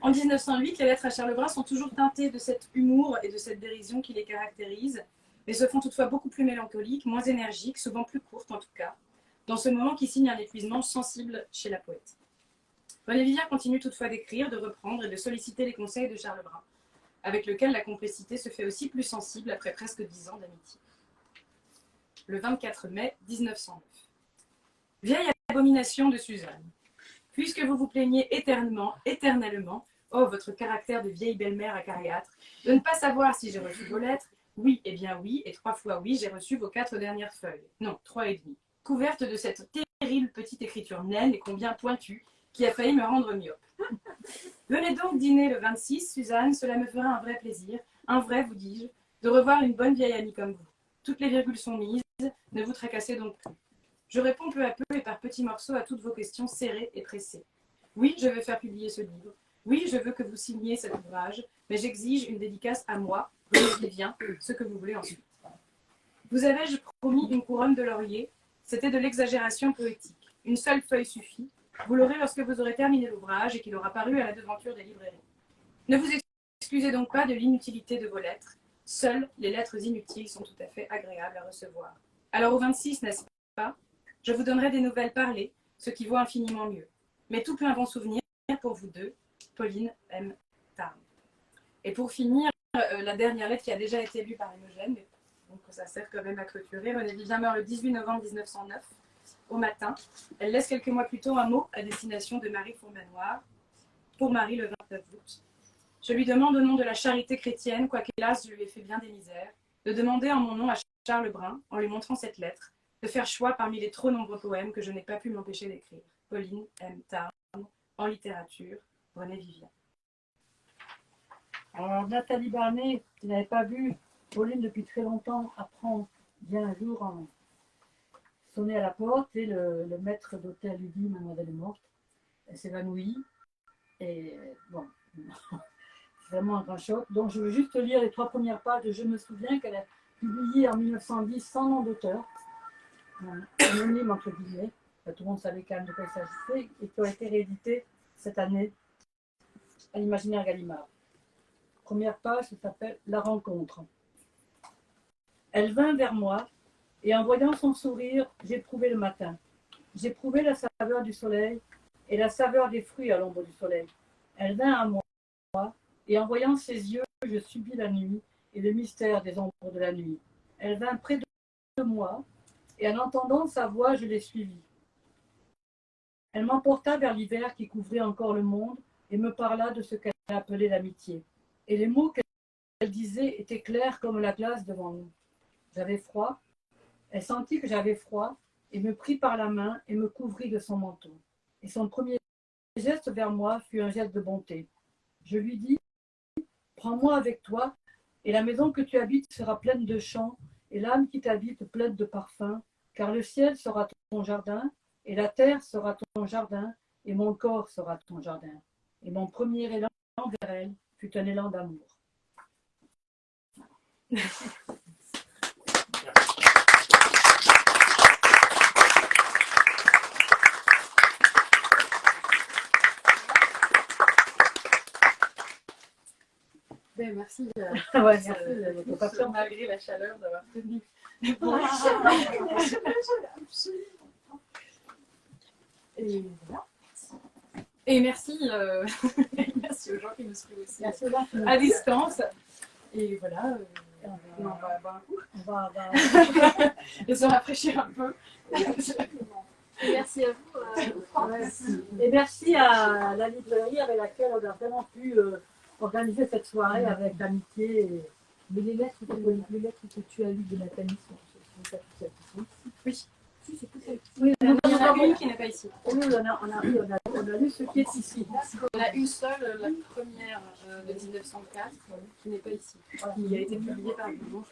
En 1908, les lettres à Charles Brun sont toujours teintées de cet humour et de cette dérision qui les caractérise, mais se font toutefois beaucoup plus mélancoliques, moins énergiques, souvent plus courtes en tout cas, dans ce moment qui signe un épuisement sensible chez la poète. René Vivien continue toutefois d'écrire, de reprendre et de solliciter les conseils de Charles Brun, avec lequel la complicité se fait aussi plus sensible après presque 10 ans d'amitié. Le 24 mai 1909. Vieille abomination de Suzanne, puisque vous vous plaignez éternellement, oh votre caractère de vieille belle-mère acariâtre, de ne pas savoir si j'ai reçu vos lettres, oui, eh bien oui, et 3 fois oui, j'ai reçu vos 4 dernières feuilles, non, 3 et demi, couvertes de cette terrible petite écriture naine et combien pointue, qui a failli me rendre myope. Venez donc dîner le 26, Suzanne, cela me fera un vrai plaisir, un vrai, vous dis-je, de revoir une bonne vieille amie comme vous. Toutes les virgules sont mises, ne vous tracassez donc plus. Je réponds peu à peu et par petits morceaux à toutes vos questions serrées et pressées. Oui, je vais faire publier ce livre. Oui, je veux que vous signiez cet ouvrage, mais j'exige une dédicace à moi, René Vivien, ce que vous voulez ensuite. Vous avais-je promis une couronne de laurier? C'était de l'exagération poétique. Une seule feuille suffit. Vous l'aurez lorsque vous aurez terminé l'ouvrage et qu'il aura paru à la devanture des librairies. Ne vous excusez donc pas de l'inutilité de vos lettres. Seules les lettres inutiles sont tout à fait agréables à recevoir. Alors au 26, n'est-ce pas? Je vous donnerai des nouvelles parlées, ce qui vaut infiniment mieux. Mais tout plein bon souvenir pour vous deux, Pauline M. Tarn. Et pour finir, la dernière lettre qui a déjà été lue par Imogène, donc ça sert quand même à clôturer. René Vivien meurt le 18 novembre 1909, au matin. Elle laisse quelques mois plus tôt un mot à destination de Marie Fourbanoir, pour Marie le 29 août. Je lui demande au nom de la charité chrétienne, quoiqu'hélas je lui ai fait bien des misères, de demander en mon nom à Charles Brun, en lui montrant cette lettre, de faire choix parmi les trop nombreux poèmes que je n'ai pas pu m'empêcher d'écrire. Pauline M. Tarn, en littérature, René Vivien. Alors Nathalie Barnet, qui n'avait pas vu Pauline depuis très longtemps, apprend bien un jour en sonner à la porte et le maître d'hôtel lui dit mademoiselle est morte. Elle s'évanouit et bon, c'est vraiment un grand choc. Donc je veux juste lire les 3 premières pages de Je me souviens qu'elle a publié en 1910 sans nom d'auteur, anonyme entre guillemets, tout le monde savait quand même de quoi il s'agissait, et qui ont été rééditées cette année à l'Imaginaire Gallimard. Première page, ça s'appelle La rencontre. Elle vint vers moi, et en voyant son sourire, j'éprouvai le matin. J'éprouvai la saveur du soleil et la saveur des fruits à l'ombre du soleil. Elle vint à moi, et en voyant ses yeux, je subis la nuit et le mystère des ombres de la nuit. Elle vint près de moi, et en entendant sa voix, je l'ai suivie. Elle m'emporta vers l'hiver qui couvrait encore le monde et me parla de ce qu'elle appelait l'amitié. Et les mots qu'elle disait étaient clairs comme la glace devant nous. J'avais froid. Elle sentit que j'avais froid et me prit par la main et me couvrit de son manteau. Et son premier geste vers moi fut un geste de bonté. Je lui dis « Prends-moi avec toi et la maison que tu habites sera pleine de chants et l'âme qui t'habite pleine de parfums, car le ciel sera ton jardin et la terre sera ton jardin et mon corps sera ton jardin. » Et mon premier élan vers elle fut un élan d'amour. Ben, merci. Ouais, merci. Malgré la chaleur d'avoir tenu. Et voilà. Et merci, merci aux gens qui nous suivent aussi à distance. Et voilà, on va boire un coup. Et se rafraîchir un peu. Merci à vous. Et merci à la librairie avec laquelle on a vraiment pu organiser cette soirée avec l'amitié. Mais les lettres que tu as lues de Nathalie sont toutes ici. Oui. Si, c'est tout ça. Oui, Il y en a une qui n'est pas ici. Oui, on a lu ce qui est ici. On a une seule, la première de 1904, qui n'est pas ici. Qui a été publiée par Boulogne,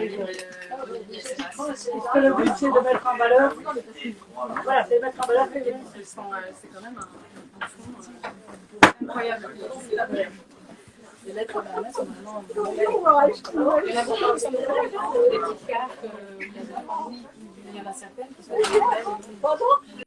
je crois. Est-ce que le but c'est de mettre en valeur Voilà, c'est de mettre en valeur que c'est quand même un fond incroyable. Les lettres d'Hermès sont vraiment il y en a beaucoup qui sont des petites cartes, il y en a certaines qui sont des belles.